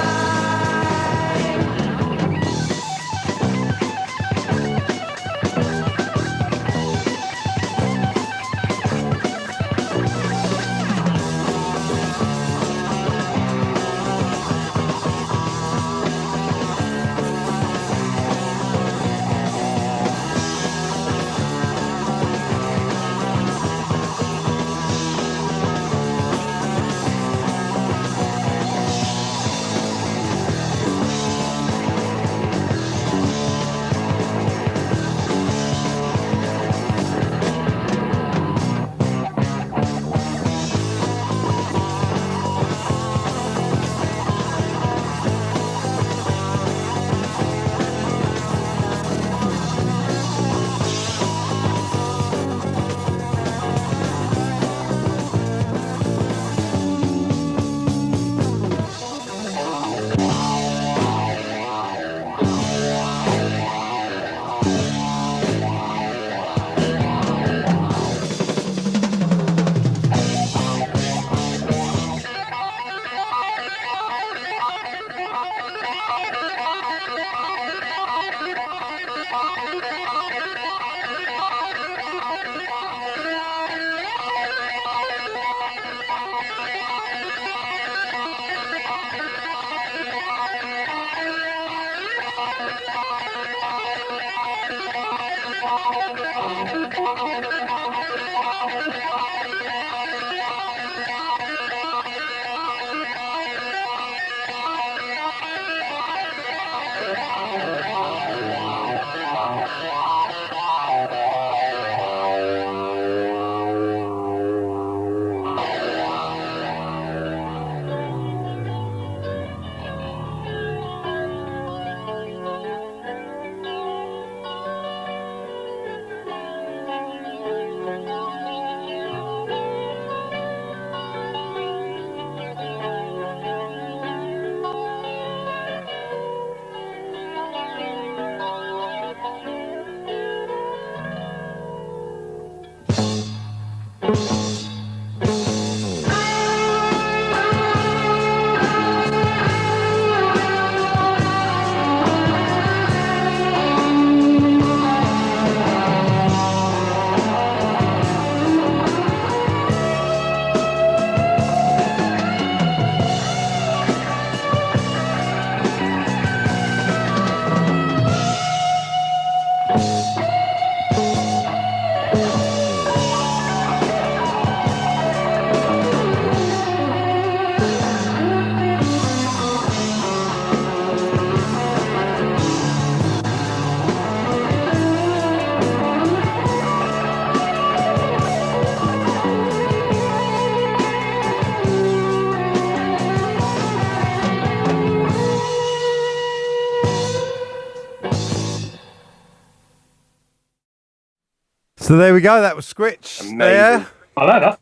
[SPEAKER 6] So there we go. That was Squitch.
[SPEAKER 5] Amazing.
[SPEAKER 6] There.
[SPEAKER 7] I like that.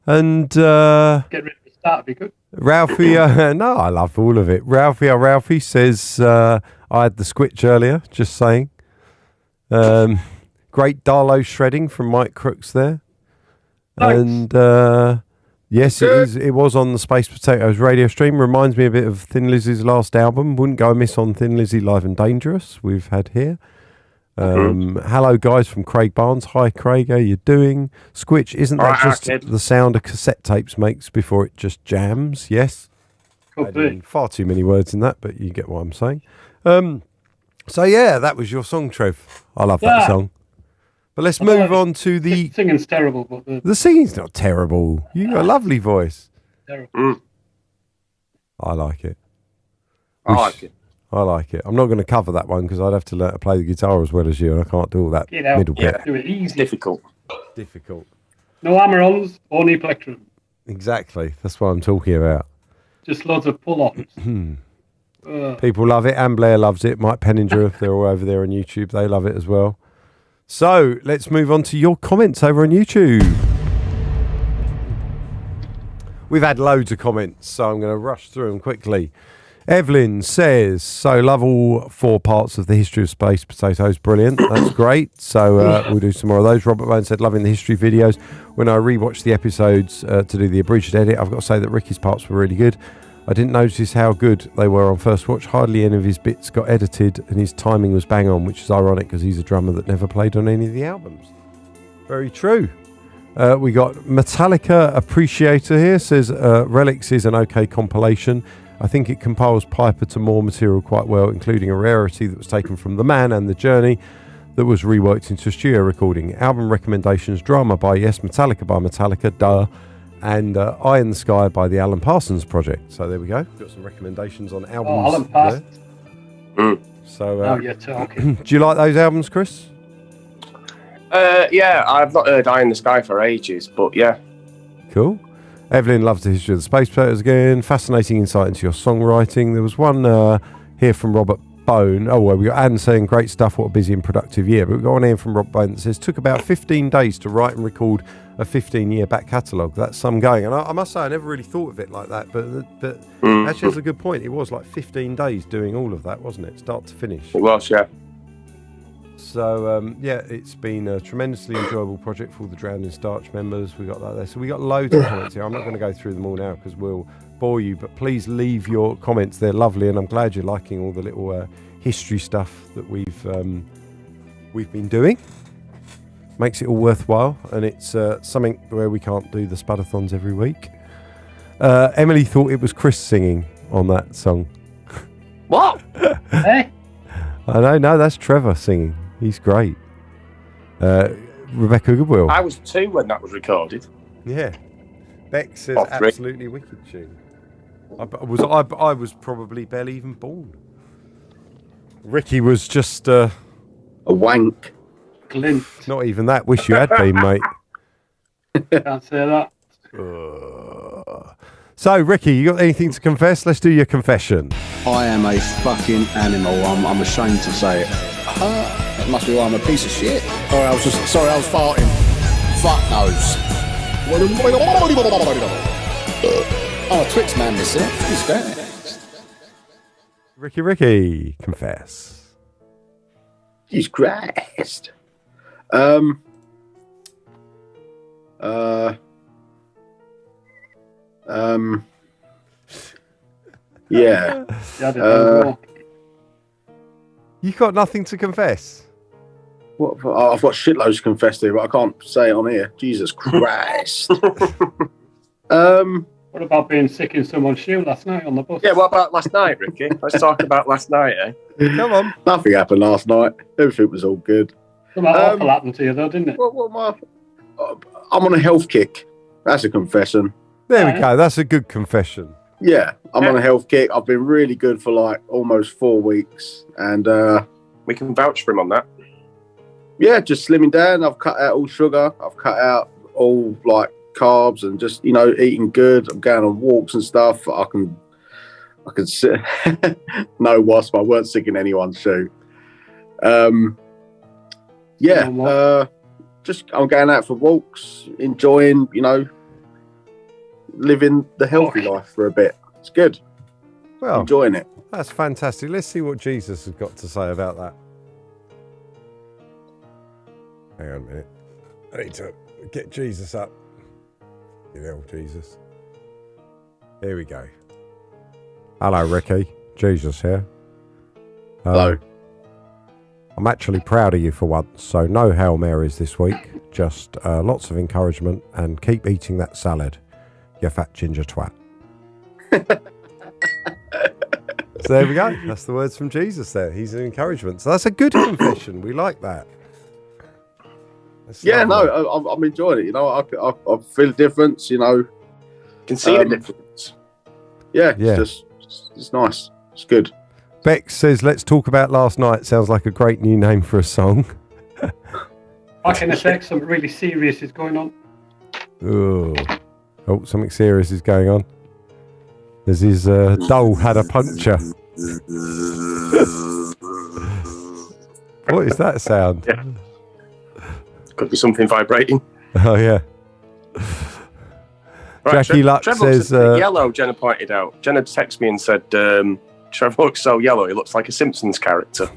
[SPEAKER 6] And
[SPEAKER 7] Get rid of the start would be good.
[SPEAKER 6] Ralphie, no, I love all of it. Ralphie says, I had the Squitch earlier, just saying. Great Darlow shredding from Mike Crooks there.
[SPEAKER 7] Thanks.
[SPEAKER 6] And yes, it was on the Space Potatoes radio stream. Reminds me a bit of Thin Lizzy's last album. Wouldn't go amiss on Thin Lizzy Live and Dangerous we've had here. Hello guys from Craig Barnes. Hi Craig, how you doing? Squitch, isn't that just the sound a cassette tapes makes before it just jams? Yes.
[SPEAKER 7] Could be.
[SPEAKER 6] Far too many words in that, but you get what I'm saying. So yeah, that was your song, Trev. I love that song. But let's move on to the
[SPEAKER 7] singing's terrible, but
[SPEAKER 6] the singing's not terrible. You got a lovely voice.
[SPEAKER 7] terrible.
[SPEAKER 6] I like it.
[SPEAKER 5] I like it.
[SPEAKER 6] I like it. I'm not going to cover that one because I'd have to learn to play the guitar as well as you, and I can't do all that middle bit.
[SPEAKER 7] Do it easy.
[SPEAKER 5] Difficult.
[SPEAKER 7] No hammer-ons, only plectrum.
[SPEAKER 6] Exactly. That's what I'm talking about.
[SPEAKER 7] Just loads of pull-offs.
[SPEAKER 6] People love it. Anne Blair loves it. Mike Penninger, they're all over there on YouTube. They love it as well. So let's move on to your comments over on YouTube. We've had loads of comments, so I'm going to rush through them quickly. Evelyn says, so love all 4 parts of the history of Space Potatoes. Brilliant. That's great. So we'll do some more of those. Robert Bone said, loving the history videos. When I rewatched the episodes to do the abridged edit, I've got to say that Ricky's parts were really good. I didn't notice how good they were on first watch. Hardly any of his bits got edited and his timing was bang on, which is ironic because he's a drummer that never played on any of the albums. Very true. We got Metallica Appreciator here, says Relics is an okay compilation. I think it compiles Piper to more material quite well, including a rarity that was taken from The Man and The Journey that was reworked into a studio recording. Album recommendations: Drama by Yes, Metallica by Metallica, duh, and Eye in the Sky by the Alan Parsons Project. So there we go. Got some recommendations on albums.
[SPEAKER 7] Oh, Alan Parsons.
[SPEAKER 6] So,
[SPEAKER 7] you're talking.
[SPEAKER 6] do you like those albums, Chris?
[SPEAKER 5] Yeah, I've not heard Eye in the Sky for ages, but yeah.
[SPEAKER 6] Cool. Evelyn loves the history of the Space Potatoes again. Fascinating insight into your songwriting. There was one here from Robert Bone. Oh, well, we got Anne saying great stuff, what a busy and productive year. But we've got one here from Robert Bone that says, took about 15 days to write and record a 15-year back catalogue. That's some going. And I must say, I never really thought of it like that. But actually, that's a good point. It was like 15 days doing all of that, wasn't it? Start to finish.
[SPEAKER 5] It was, yeah.
[SPEAKER 6] So, yeah, it's been a tremendously enjoyable project for all the Drowning Starch members. We got that there. So we got loads of comments here. I'm not going to go through them all now because we'll bore you. But please leave your comments. They're lovely. And I'm glad you're liking all the little history stuff that we've been doing. Makes it all worthwhile. And it's something where we can't do the Spudathons every week. Emily thought it was Chris singing on that song.
[SPEAKER 5] What?
[SPEAKER 7] Hey?
[SPEAKER 6] I know. No, that's Trevor singing. He's great. Rebecca Goodwill.
[SPEAKER 5] I was 2 when that was recorded.
[SPEAKER 6] Yeah. Beck says
[SPEAKER 5] Oh, 3.
[SPEAKER 6] absolutely wicked tune. I was probably barely even born. Ricky was just
[SPEAKER 8] A wank.
[SPEAKER 7] Glint.
[SPEAKER 6] not even that. Wish you had been, mate.
[SPEAKER 7] Can't say that.
[SPEAKER 6] So, Ricky, you got anything to confess? Let's do your confession.
[SPEAKER 8] I am a fucking animal. I'm ashamed to say it. It must be why I'm a piece of shit. Sorry, I was farting. Fuck knows. I'm a Twix man myself. Who's that?
[SPEAKER 6] Ricky, confess.
[SPEAKER 8] Jesus Christ. Yeah.
[SPEAKER 6] You got nothing to confess?
[SPEAKER 8] What? I've got shitloads to confess to, but I can't say it on here. Jesus Christ.
[SPEAKER 7] What about being sick in someone's shoe last night on the bus?
[SPEAKER 5] Yeah, what about last night, Ricky? Let's talk about last night, eh?
[SPEAKER 6] Come on.
[SPEAKER 8] Nothing happened last night. Everything was all good.
[SPEAKER 7] Something awful happened to you, though, didn't it?
[SPEAKER 8] I'm on a health kick. That's a confession.
[SPEAKER 6] There we go. That's a good confession.
[SPEAKER 8] Yeah, I'm on a health kick. I've been really good for like almost 4 weeks. And
[SPEAKER 5] we can vouch for him on that.
[SPEAKER 8] Yeah, just slimming down. I've cut out all sugar. I've cut out all like carbs and just, eating good. I'm going on walks and stuff. I can sit. No wasp. I weren't sick in anyone's shoe. Just I'm going out for walks, enjoying, living the healthy life for a bit. It's good.
[SPEAKER 6] Well,
[SPEAKER 8] enjoying it.
[SPEAKER 6] That's fantastic. Let's see what Jesus has got to say about that. Hang on a minute. I need to get Jesus up. Jesus. Here we go. Hello, Ricky. Jesus here.
[SPEAKER 8] Hello.
[SPEAKER 6] I'm actually proud of you for once, so no Hail Marys this week. Just lots of encouragement and keep eating that salad, you fat ginger twat. So there we go. That's the words from Jesus there. He's an encouragement. So that's a good confession. We like that.
[SPEAKER 8] I'm enjoying it. I feel the difference,
[SPEAKER 5] You can see the difference.
[SPEAKER 8] Yeah, it's nice. It's good.
[SPEAKER 6] Bex says, let's talk about last night. Sounds like a great new name for a song.
[SPEAKER 7] Back in a sec, something really serious is going on.
[SPEAKER 6] Oh, something serious is going on. There's his doll had a puncture. What is that sound?
[SPEAKER 5] Yeah. Could be something vibrating.
[SPEAKER 6] Oh, yeah.
[SPEAKER 5] Right,
[SPEAKER 6] Jackie Luck says...
[SPEAKER 5] yellow, Jenna pointed out. Jenna texted me and said, Trevor looks so yellow, he looks like a Simpsons character.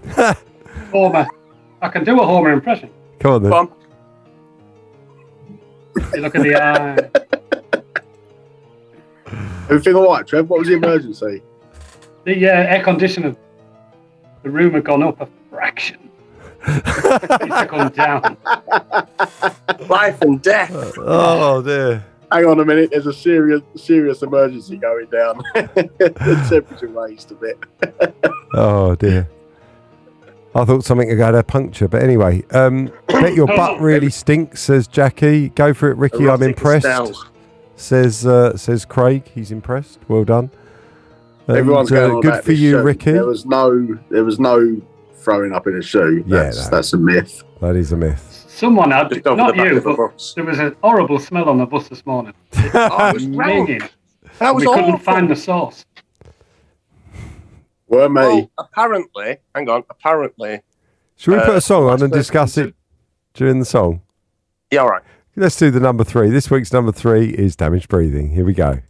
[SPEAKER 7] Homer. I can do a Homer impression.
[SPEAKER 6] Come on, then.
[SPEAKER 5] Come
[SPEAKER 7] on. You look at the eye.
[SPEAKER 8] Everything all right, Trev? What was the emergency?
[SPEAKER 7] The air conditioner. The room had gone up a fraction. It's gone down.
[SPEAKER 5] Life and death.
[SPEAKER 6] Oh, dear.
[SPEAKER 8] Hang on a minute. There's a serious emergency going down. The temperature raised a bit.
[SPEAKER 6] Oh, dear. I thought something had a puncture, but anyway. Bet your butt really stinks, says Jackie. Go for it, Ricky. I'm impressed. Says Craig. He's impressed. Well done.
[SPEAKER 8] Everyone's going on
[SPEAKER 6] good for you,
[SPEAKER 8] show.
[SPEAKER 6] Ricky.
[SPEAKER 8] There was no throwing up in a shoe. That's a myth.
[SPEAKER 6] That is a myth.
[SPEAKER 7] Someone had, not you, but there was a horrible smell on the bus this morning.
[SPEAKER 5] It was ringing.
[SPEAKER 7] That was couldn't find the source.
[SPEAKER 8] Were me.
[SPEAKER 5] Well, apparently.
[SPEAKER 6] Should we put a song on and discuss it during the song?
[SPEAKER 5] Yeah, all right.
[SPEAKER 6] Let's do the number 3. This week's number 3 is Damaged Breathing. Here we go.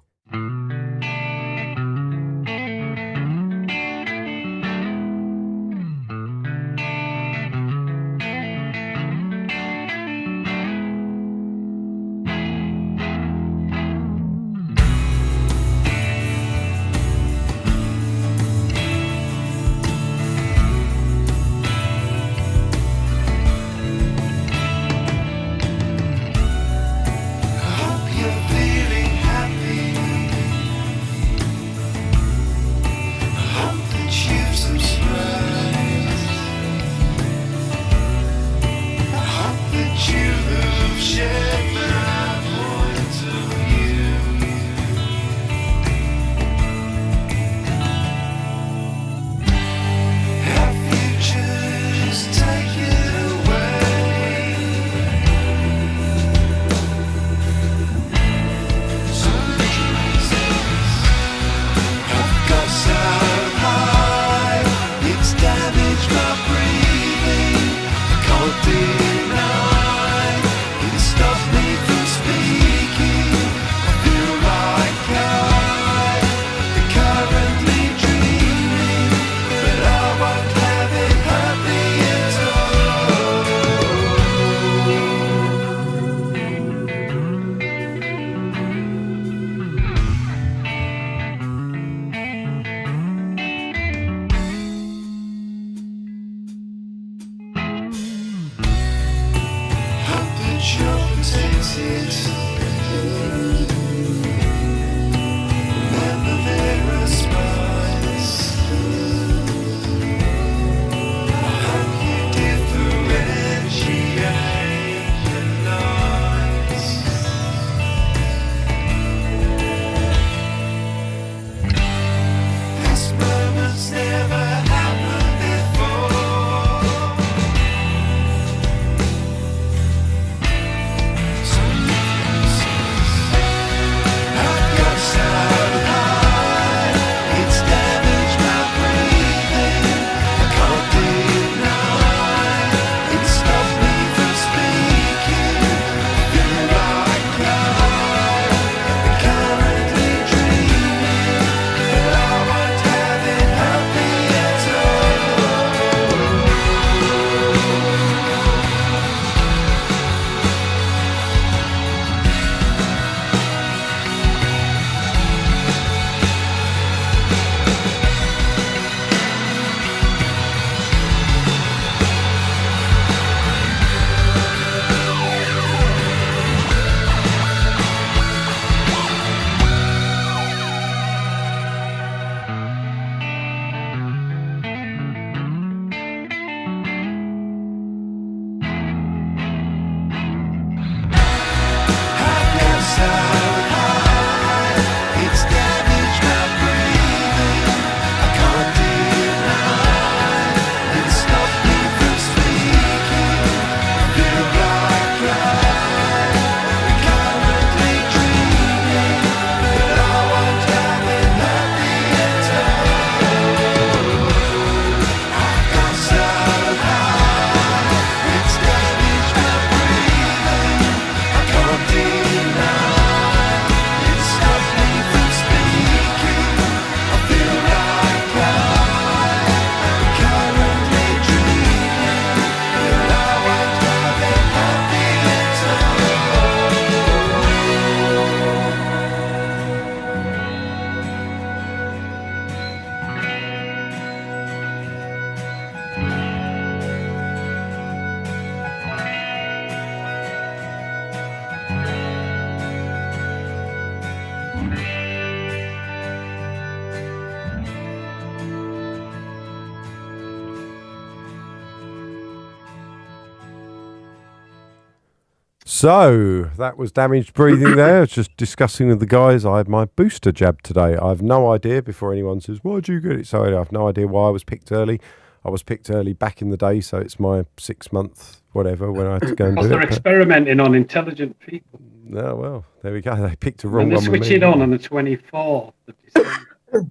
[SPEAKER 6] So that was Damaged Breathing there. I was just discussing with the guys. I had my booster jab today. I have no idea, before anyone says, why'd you get it? So I have no idea why I was picked early. I was picked early back in the day, so it's my 6 month whatever when I had to go and do
[SPEAKER 7] Because
[SPEAKER 6] it.
[SPEAKER 7] they're experimenting on intelligent people.
[SPEAKER 6] No, well, there we go. They picked a wrong
[SPEAKER 7] And they're
[SPEAKER 6] one with me.
[SPEAKER 7] switching on the 24th of December.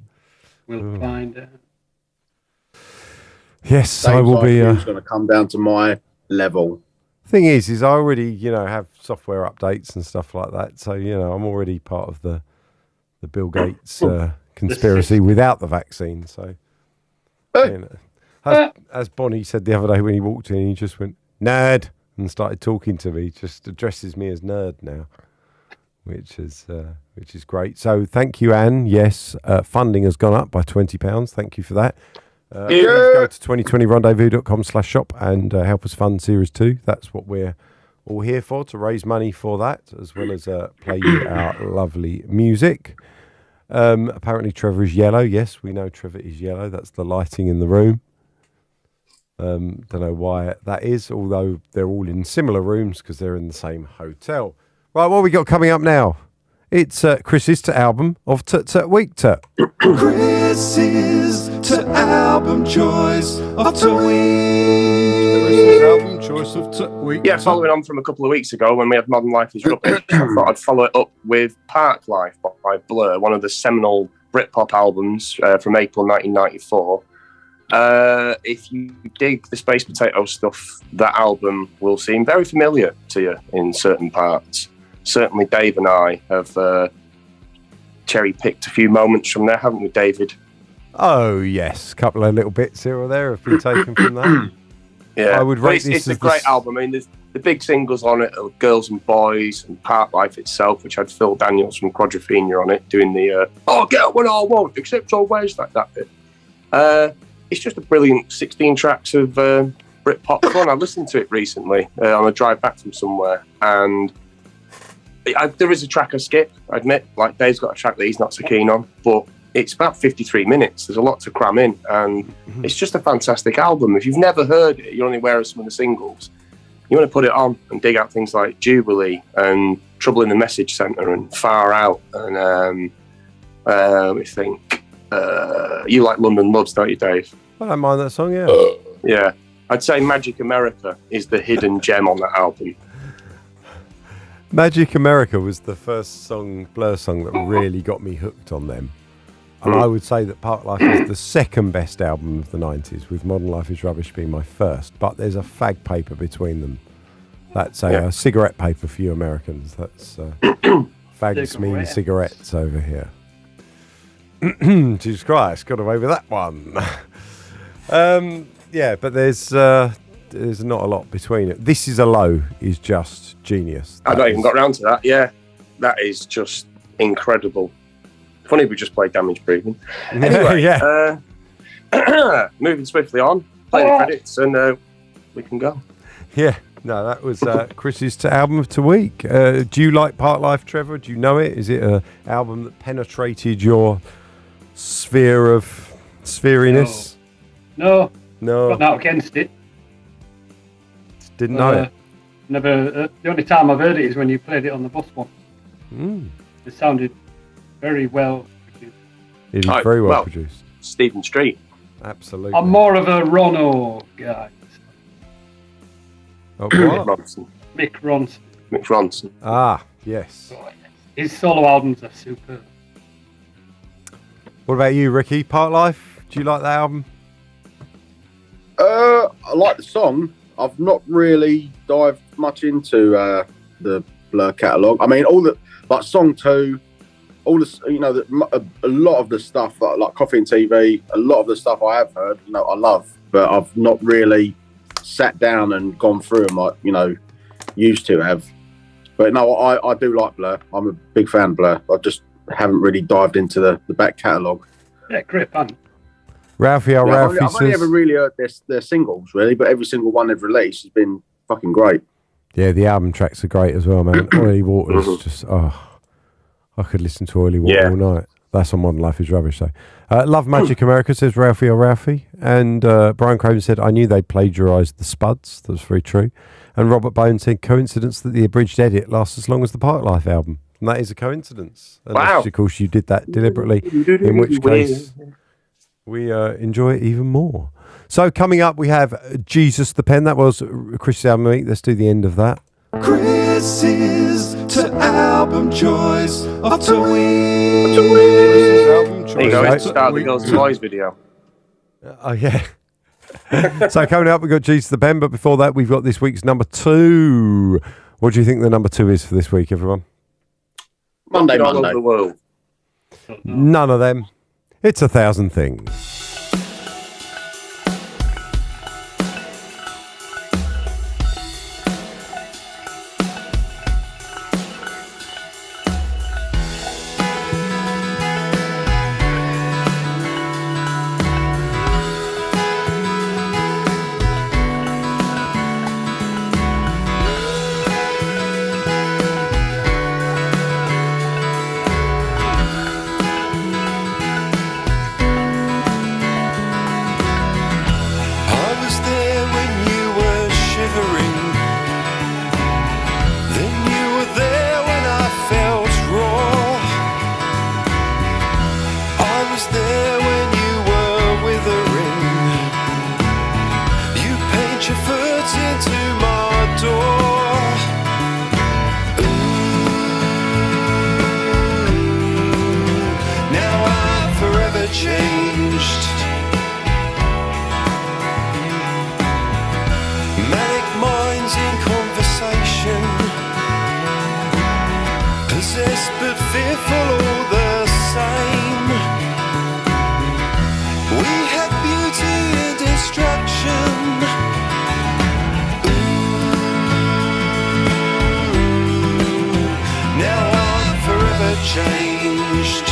[SPEAKER 7] We'll find out.
[SPEAKER 6] Yes, I will be.
[SPEAKER 8] Who's going to come down to my level?
[SPEAKER 6] Thing is I already, have software updates and stuff like that. So, I'm already part of the Bill Gates conspiracy without the vaccine. So, as Bonnie said the other day when he walked in, he just went, nerd, and started talking to me. Just addresses me as nerd now, which is great. So thank you, Anne. Yes, funding has gone up by £20. Thank you for that. Please go to 2020rendezvous.com/shop and help us fund Series 2. That's what we're all here for, to raise money for that, as well as play you our lovely music. Apparently Trevor is yellow. Yes, we know Trevor is yellow. That's the lighting in the room. Don't know why that is, although they're all in similar rooms because they're in the same hotel. Right, what we got coming up now? It's Chris's album of Tut Week Tut.
[SPEAKER 2] Chris's album choice of the week.
[SPEAKER 6] Chris's album choice of Tut Week.
[SPEAKER 5] Yeah, following on from a couple of weeks ago when we had Modern Life is Rubbish, I thought I'd follow it up with Park Life by Blur, one of the seminal Britpop albums from April 1994. If you dig the Space Potato stuff, that album will seem very familiar to you in certain parts. Certainly Dave and I have cherry-picked a few moments from there, haven't we, David?
[SPEAKER 6] Oh, yes. A couple of little bits here or there have been taken from that.
[SPEAKER 5] Yeah,
[SPEAKER 6] I would rate
[SPEAKER 5] it's a great album. I mean, there's the big singles on it are Girls and Boys and Park Life itself, which had Phil Daniels from Quadrophenia on it, doing the I'll get what I want, except always, like that bit. It's just a brilliant 16 tracks of Britpop fun. I listened to it recently on a drive back from somewhere, and there is a track I skip, I admit. Like, Dave's got a track that he's not so keen on, but it's about 53 minutes. There's a lot to cram in, and it's just a fantastic album. If you've never heard it, you're only aware of some of the singles. You want to put it on and dig out things like Jubilee and Trouble in the Message Centre and Far Out, and we think you like London Loves, don't you, Dave?
[SPEAKER 6] I don't mind that song, yeah.
[SPEAKER 5] Yeah. I'd say Magic America is the hidden gem on that album.
[SPEAKER 6] Magic America was the first Blur song that really got me hooked on them. And I would say that Park Life is the second best album of the 90s, with Modern Life is Rubbish being my first. But there's a fag paper between them. That's a cigarette paper for you Americans. That's fags mean cigarettes over here. Jesus Christ, got away with that one. But there's not a lot between it. This Is a Low is just genius.
[SPEAKER 5] I've not even got round to that. Yeah, that is just incredible. Funny we just played Damaged Breathing. Anyway, moving swiftly on, playing credits, and we can go.
[SPEAKER 6] Yeah, no, that was Chris's album of the week. Do you like Park Life, Trevor? Do you know it? Is it an album that penetrated your sphere of spheriness?
[SPEAKER 7] No.
[SPEAKER 6] No.
[SPEAKER 7] Got that against it.
[SPEAKER 6] Didn't know it.
[SPEAKER 7] Never. The only time I've heard it is when you played it on the bus once. It sounded very well produced.
[SPEAKER 6] It is very well produced.
[SPEAKER 5] Stephen Street.
[SPEAKER 6] Absolutely.
[SPEAKER 7] I'm more of a Rono guy.
[SPEAKER 6] Oh,
[SPEAKER 7] Mick Ronson.
[SPEAKER 5] Mick Ronson.
[SPEAKER 6] Ah, yes.
[SPEAKER 7] His solo albums are superb.
[SPEAKER 6] What about you, Ricky? Park Life? Do you like that album?
[SPEAKER 8] I like the song. I've not really dived much into the Blur catalogue. I mean, all the song 2, all the a lot of the stuff like Coffee and TV. A lot of the stuff I have heard, I love, but I've not really sat down and gone through them like used to have. But no, I do like Blur. I'm a big fan of Blur. I just haven't really dived into the back catalogue.
[SPEAKER 7] Yeah, great fun.
[SPEAKER 6] Ralphie
[SPEAKER 8] I've only ever really heard their singles, really, but every single one they've released has been fucking great.
[SPEAKER 6] Yeah, the album tracks are great as well, man. Oily Water's just, I could listen to Oily Water all night. That's on Modern Life is Rubbish, though. Love Magic America, says Ralphie or Ralphie. And Brian Craven said, I knew they plagiarised the Spuds. That's very true. And Robert Bone said, coincidence that the abridged edit lasts as long as the Parklife album. And that is a coincidence. Unless, of course, you did that deliberately, in which case we enjoy it even more. So coming up, we have Jesus the Pen. That was Chris's album week. Let's do the end of that.
[SPEAKER 2] Chris's to album choice of the week.
[SPEAKER 5] There you go. It's start the Girls' Toys video.
[SPEAKER 6] Oh, yeah. So coming up, we've got Jesus the Pen. But before that, we've got this week's number 2. What do you think the number 2 is for this week, everyone?
[SPEAKER 8] Monday.
[SPEAKER 5] All over the world.
[SPEAKER 6] None of them. It's 1,000 Things.
[SPEAKER 2] Changed.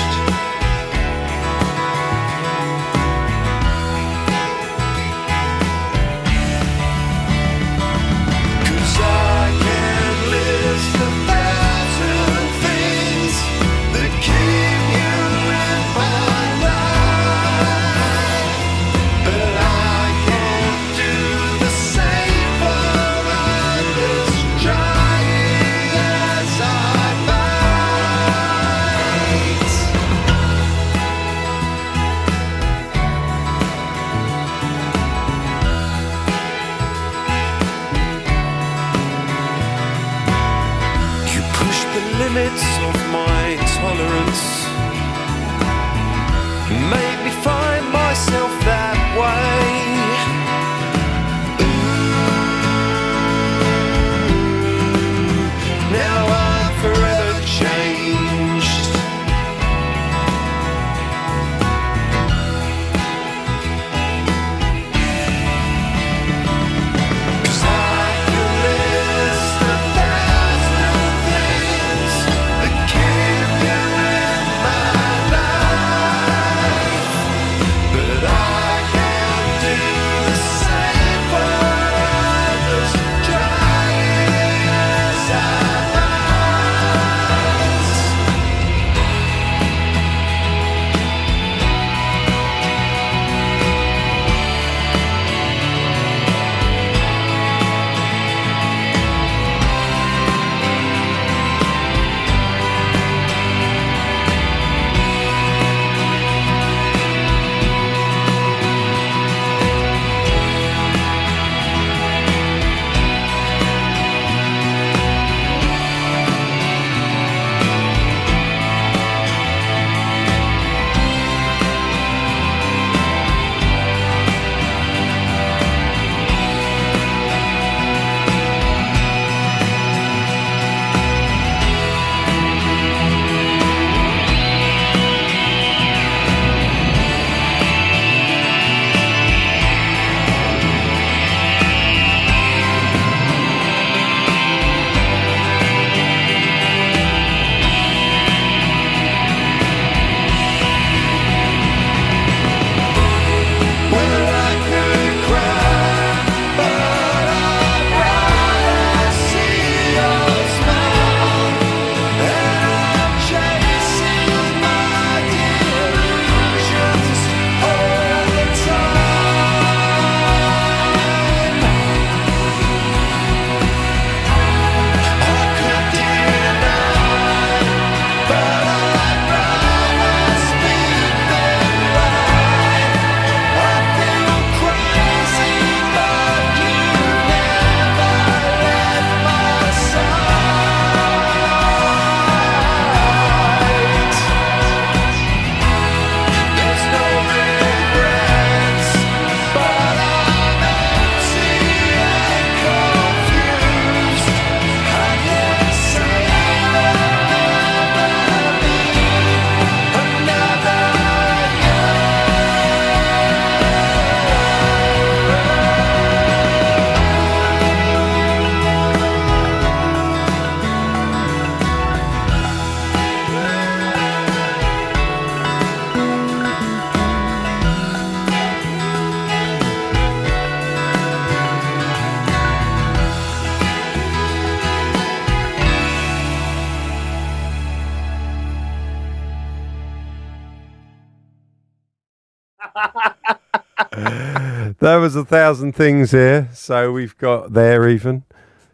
[SPEAKER 6] There was 1,000 things here, so we've got there even.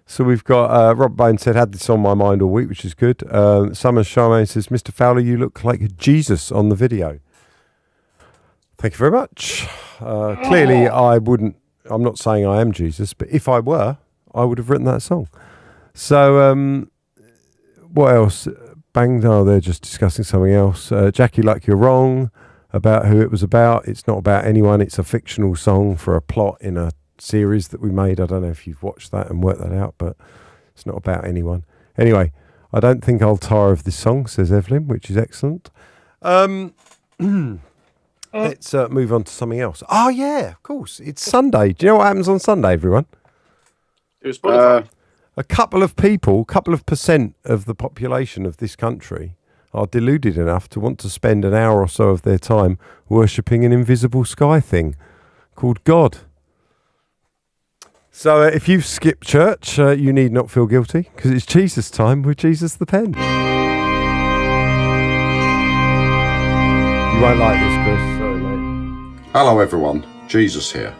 [SPEAKER 6] So we've got Rob Bone said had this on my mind all week, which is good. Summer Charmaine says, Mr. Fowler, you look like Jesus on the video. Thank you very much. Clearly, I'm not saying I am Jesus, but if I were, I would have written that song. So, what else? Bang, oh, they're just discussing something else. Jackie, like you're wrong about who it was about. It's not about anyone. It's a fictional song for a plot in a series that we made. I don't know if you've watched that and worked that out, but it's not about anyone. Anyway, I don't think I'll tire of this song, says Evelyn, which is excellent. Let's move on to something else. Oh, yeah, of course. It's Sunday. Do you know what happens on Sunday, everyone?
[SPEAKER 5] It was Spudathon.
[SPEAKER 6] A couple of percent of the population of this country are deluded enough to want to spend an hour or so of their time worshipping an invisible sky thing called God. So if you've skipped church, you need not feel guilty because it's Jesus time with Jesus the Pen. You won't like this, Chris. Sorry, mate.
[SPEAKER 10] Hello everyone, Jesus here.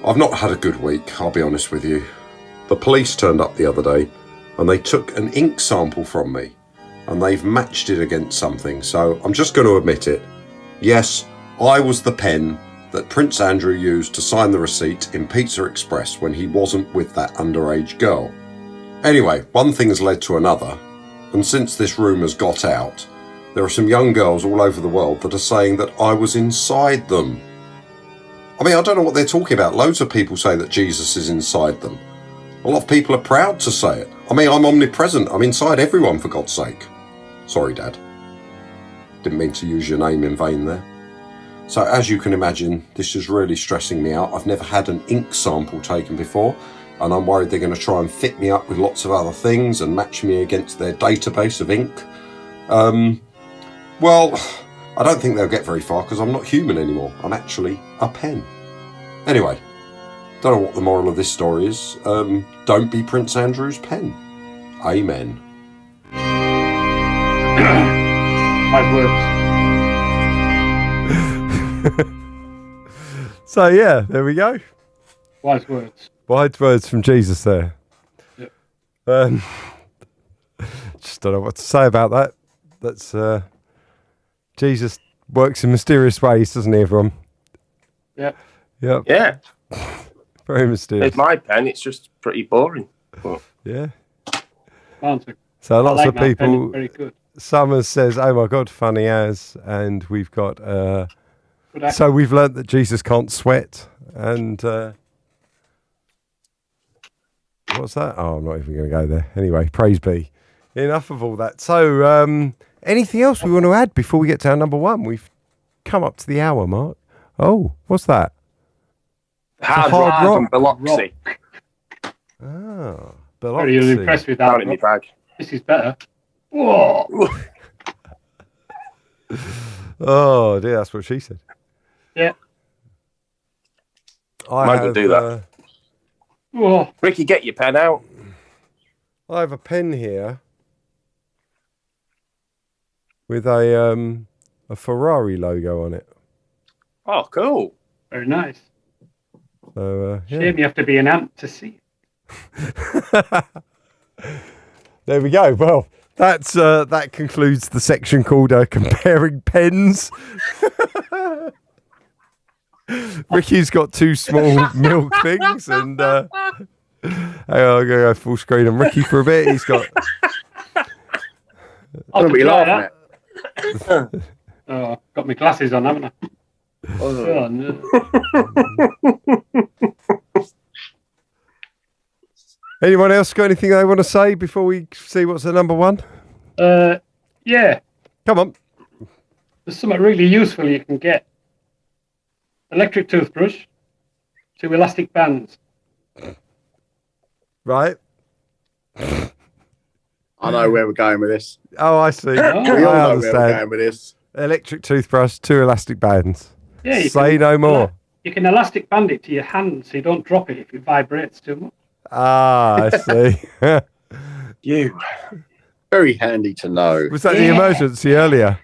[SPEAKER 10] I've not had a good week, I'll be honest with you. The police turned up the other day and they took an ink sample from me and they've matched it against something, so I'm just going to admit it. Yes, I was the pen that Prince Andrew used to sign the receipt in Pizza Express when he wasn't with that underage girl. Anyway, one thing has led to another, and since this rumour's got out, there are some young girls all over the world that are saying that I was inside them. I mean, I don't know what they're talking about. Loads of people say that Jesus is inside them. A lot of people are proud to say it. I mean, I'm omnipresent. I'm inside everyone, for God's sake. Sorry, Dad. Didn't mean to use your name in vain there. So, as you can imagine, this is really stressing me out. I've never had an ink sample taken before, and I'm worried they're going to try and fit me up with lots of other things and match me against their database of ink. Well, I don't think they'll get very far because I'm not human anymore. I'm actually a pen. Anyway, don't know what the moral of this story is. Don't be Prince Andrew's pen. Amen.
[SPEAKER 7] Wise words.
[SPEAKER 6] So, yeah, there we go.
[SPEAKER 7] Wise words.
[SPEAKER 6] Wise words from Jesus there.
[SPEAKER 7] Yep.
[SPEAKER 6] Just don't know what to say about that. That's Jesus works in mysterious ways, doesn't he, everyone?
[SPEAKER 7] Yep.
[SPEAKER 6] Yep.
[SPEAKER 5] Yeah.
[SPEAKER 6] Very mysterious.
[SPEAKER 5] With my pen, it's just pretty boring. But
[SPEAKER 6] Yeah.
[SPEAKER 7] Answer.
[SPEAKER 6] So lots
[SPEAKER 7] I like
[SPEAKER 6] of
[SPEAKER 7] that pen,
[SPEAKER 6] people.
[SPEAKER 7] it's very good.
[SPEAKER 6] Summers says, "Oh my God, funny as," and we've got.
[SPEAKER 7] Good
[SPEAKER 6] So we've learnt that Jesus can't sweat, and what's that? Oh, I'm not even going to go there. Anyway, praise be. Enough of all that. So, anything else we want to add before we get to our number one? We've come up to the hour mark. Oh, what's that?
[SPEAKER 5] hard
[SPEAKER 6] hard
[SPEAKER 5] rock and Biloxi.
[SPEAKER 6] Ah,
[SPEAKER 7] Very
[SPEAKER 6] Biloxi.
[SPEAKER 7] impressed with
[SPEAKER 5] Down
[SPEAKER 7] that.
[SPEAKER 5] in my bag.
[SPEAKER 7] This is better. Whoa.
[SPEAKER 6] Oh dear, that's what she said.
[SPEAKER 7] Yeah.
[SPEAKER 5] Might as well do that.
[SPEAKER 7] Whoa.
[SPEAKER 5] Ricky, get your pen out.
[SPEAKER 6] I have a pen here with a Ferrari logo on it.
[SPEAKER 5] Oh, cool.
[SPEAKER 7] Very nice.
[SPEAKER 6] So yeah.
[SPEAKER 7] Shame you have to be an ant to see it.
[SPEAKER 6] There we go. Well, that's that concludes the section called comparing pens. Ricky's got two small milk things, and hang on, I'm gonna go full screen on Ricky for a bit. He's got.
[SPEAKER 7] I'll
[SPEAKER 8] be
[SPEAKER 7] try
[SPEAKER 8] laughing
[SPEAKER 7] that. Oh, got my glasses on, haven't I? Oh, no.
[SPEAKER 6] Anyone else got anything they want to say before we see what's the number one?
[SPEAKER 7] Yeah,
[SPEAKER 6] Come on.
[SPEAKER 7] there's something really useful you can get. Electric toothbrush, 2 elastic bands.
[SPEAKER 6] Right.
[SPEAKER 8] I know where we're going with this.
[SPEAKER 6] Oh, I see.
[SPEAKER 8] We all
[SPEAKER 6] I
[SPEAKER 8] know where we're
[SPEAKER 6] understand.
[SPEAKER 8] going with this.
[SPEAKER 6] Electric toothbrush, 2 elastic bands.
[SPEAKER 7] Yeah, you
[SPEAKER 6] Say
[SPEAKER 7] can-
[SPEAKER 6] no more.
[SPEAKER 7] You can elastic band it to your hand so you don't drop it if it vibrates too much.
[SPEAKER 6] Ah, I see.
[SPEAKER 5] You.
[SPEAKER 8] Very handy to know.
[SPEAKER 6] Was that the emergency earlier?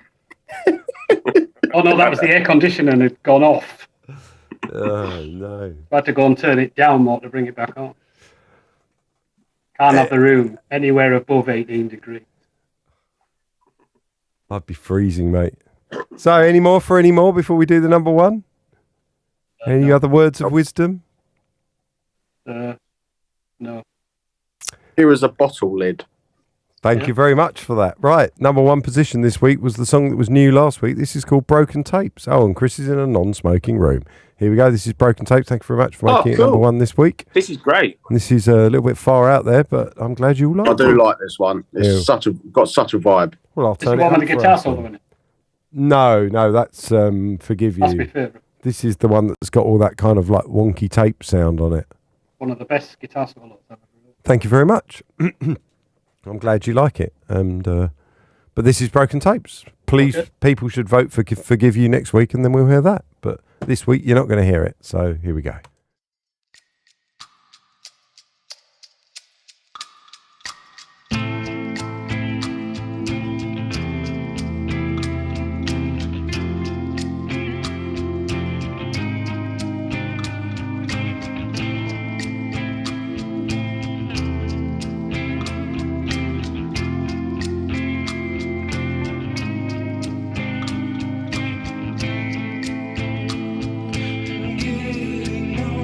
[SPEAKER 7] Oh no, that was the air conditioner had gone off.
[SPEAKER 6] Oh no!
[SPEAKER 7] I had to go and turn it down more to bring it back on. Can't have the room anywhere above 18 degrees.
[SPEAKER 6] I'd be freezing, mate. So, any more before we do the number one? Any other words of wisdom?
[SPEAKER 7] No.
[SPEAKER 8] Here is a bottle lid.
[SPEAKER 6] Thank you very much for that. Right, number one position this week was the song that was new last week. This is called Broken Tapes. Oh, and Chris is in a non-smoking room. Here we go. This is Broken Tapes. Thank you very much for making it number one this week.
[SPEAKER 5] This is great.
[SPEAKER 6] This is a little bit far out there, but I'm glad you all like it.
[SPEAKER 8] I do like this one. It's got such a vibe.
[SPEAKER 6] Well, I'll turn it
[SPEAKER 7] one
[SPEAKER 6] up
[SPEAKER 7] with the
[SPEAKER 6] for
[SPEAKER 7] guitar
[SPEAKER 6] us
[SPEAKER 7] solo
[SPEAKER 6] then.
[SPEAKER 7] in it.
[SPEAKER 6] No, that's Forgive
[SPEAKER 7] That's
[SPEAKER 6] You.
[SPEAKER 7] my favourite.
[SPEAKER 6] This is the one that's got all that kind of like wonky tape sound on it.
[SPEAKER 7] One of the best guitar solos I've ever heard.
[SPEAKER 6] Thank you very much. I'm glad you like it. And but this is Broken Tapes. Please, people should vote for Forgive You next week, and then we'll hear that. But this week, you're not going to hear it. So here we go.
[SPEAKER 2] Getting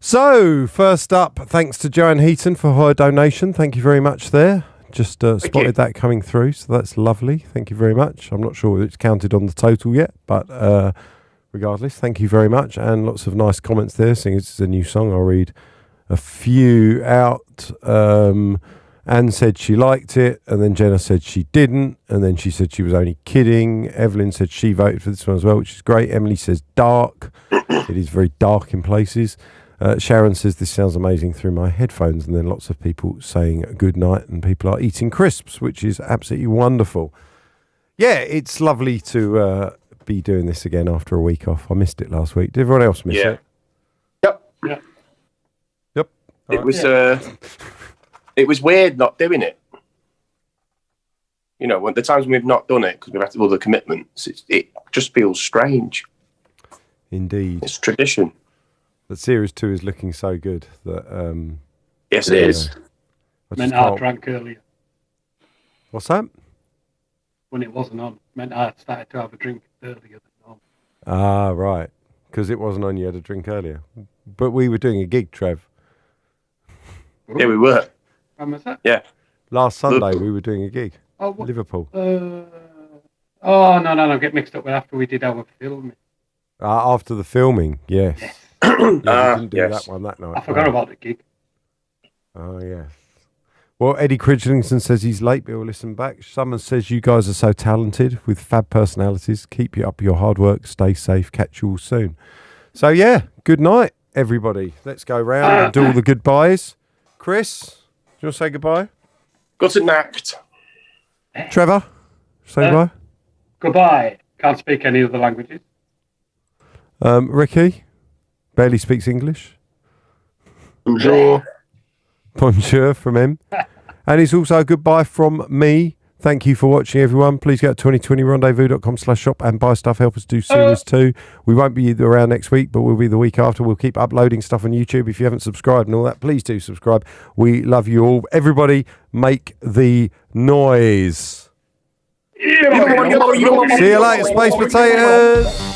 [SPEAKER 6] So, first up, thanks to Joanne Heaton for her donation. Thank you very much there. Just spotted that coming through, so that's lovely. Thank you very much. I'm not sure whether it's counted on the total yet, but regardless, thank you very much. And lots of nice comments there, seeing this is a new song. I'll read a few out. Anne said she liked it, and then Jenna said she didn't, and then she said she was only kidding. Evelyn said she voted for this one as well, which is great. Emily says dark. It is very dark in places. Sharon says this sounds amazing through my headphones, and then lots of people saying good night, and people are eating crisps, which is absolutely wonderful. Yeah, it's lovely to be doing this again after a week off. I missed it last week. Did everyone else miss it?
[SPEAKER 5] Yep.
[SPEAKER 6] Yep.
[SPEAKER 5] It was weird not doing it. You know, when the times we've not done it because we've had to do other commitments, it just feels strange.
[SPEAKER 6] Indeed.
[SPEAKER 5] It's tradition.
[SPEAKER 6] But Series 2 is looking so good that...
[SPEAKER 5] yes, it is.
[SPEAKER 7] Meant I drank earlier.
[SPEAKER 6] What's that?
[SPEAKER 7] When it wasn't on. Meant I started to have a drink earlier than normal.
[SPEAKER 6] Ah, right. Because it wasn't on, you had a drink earlier. But we were doing a gig, Trev.
[SPEAKER 5] Yeah, we were.
[SPEAKER 7] When was that?
[SPEAKER 5] Yeah.
[SPEAKER 6] Last Sunday we were doing a gig.
[SPEAKER 7] Oh, what?
[SPEAKER 6] Liverpool.
[SPEAKER 7] No, get mixed up with after we did our filming.
[SPEAKER 6] After the filming, yes. Yeah, we didn't do that one that night.
[SPEAKER 7] I forgot about the gig.
[SPEAKER 6] Oh, yes. Well, Eddie Cridgelington says he's late, but he'll listen back. Someone says you guys are so talented with fab personalities. Keep you up your hard work. Stay safe. Catch you all soon. So, yeah, good night, everybody. Let's go round and do all the goodbyes. Chris, do you want to say goodbye?
[SPEAKER 5] Got it knacked.
[SPEAKER 6] Trevor, say goodbye.
[SPEAKER 7] Goodbye. Can't speak any other languages.
[SPEAKER 6] Ricky, barely speaks English.
[SPEAKER 8] Bonjour.
[SPEAKER 6] Bonjour from him. And it's also a goodbye from me. Thank you for watching, everyone. Please go to 2020rendezvous.com/shop and buy stuff. Help us do Series 2. We won't be around next week, but we'll be the week after. We'll keep uploading stuff on YouTube. If you haven't subscribed and all that, please do subscribe. We love you all. Everybody, make the noise. See you later, Space Potatoes.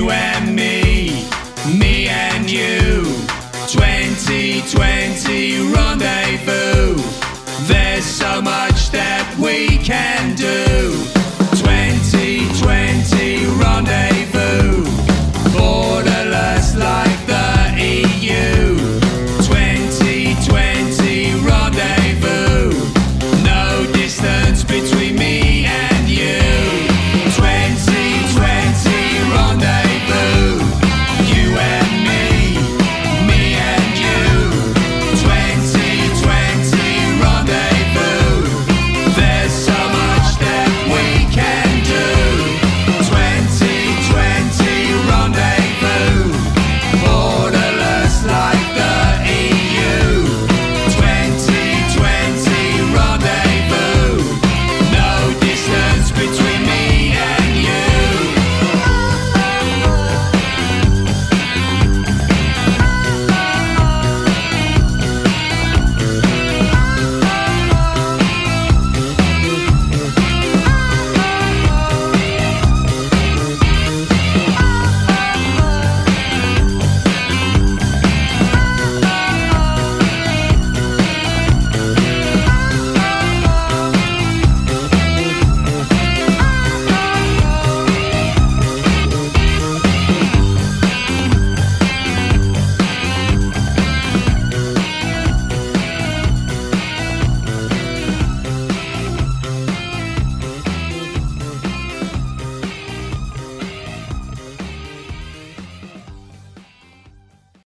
[SPEAKER 3] You and me and you. 2020 rendezvous. There's so much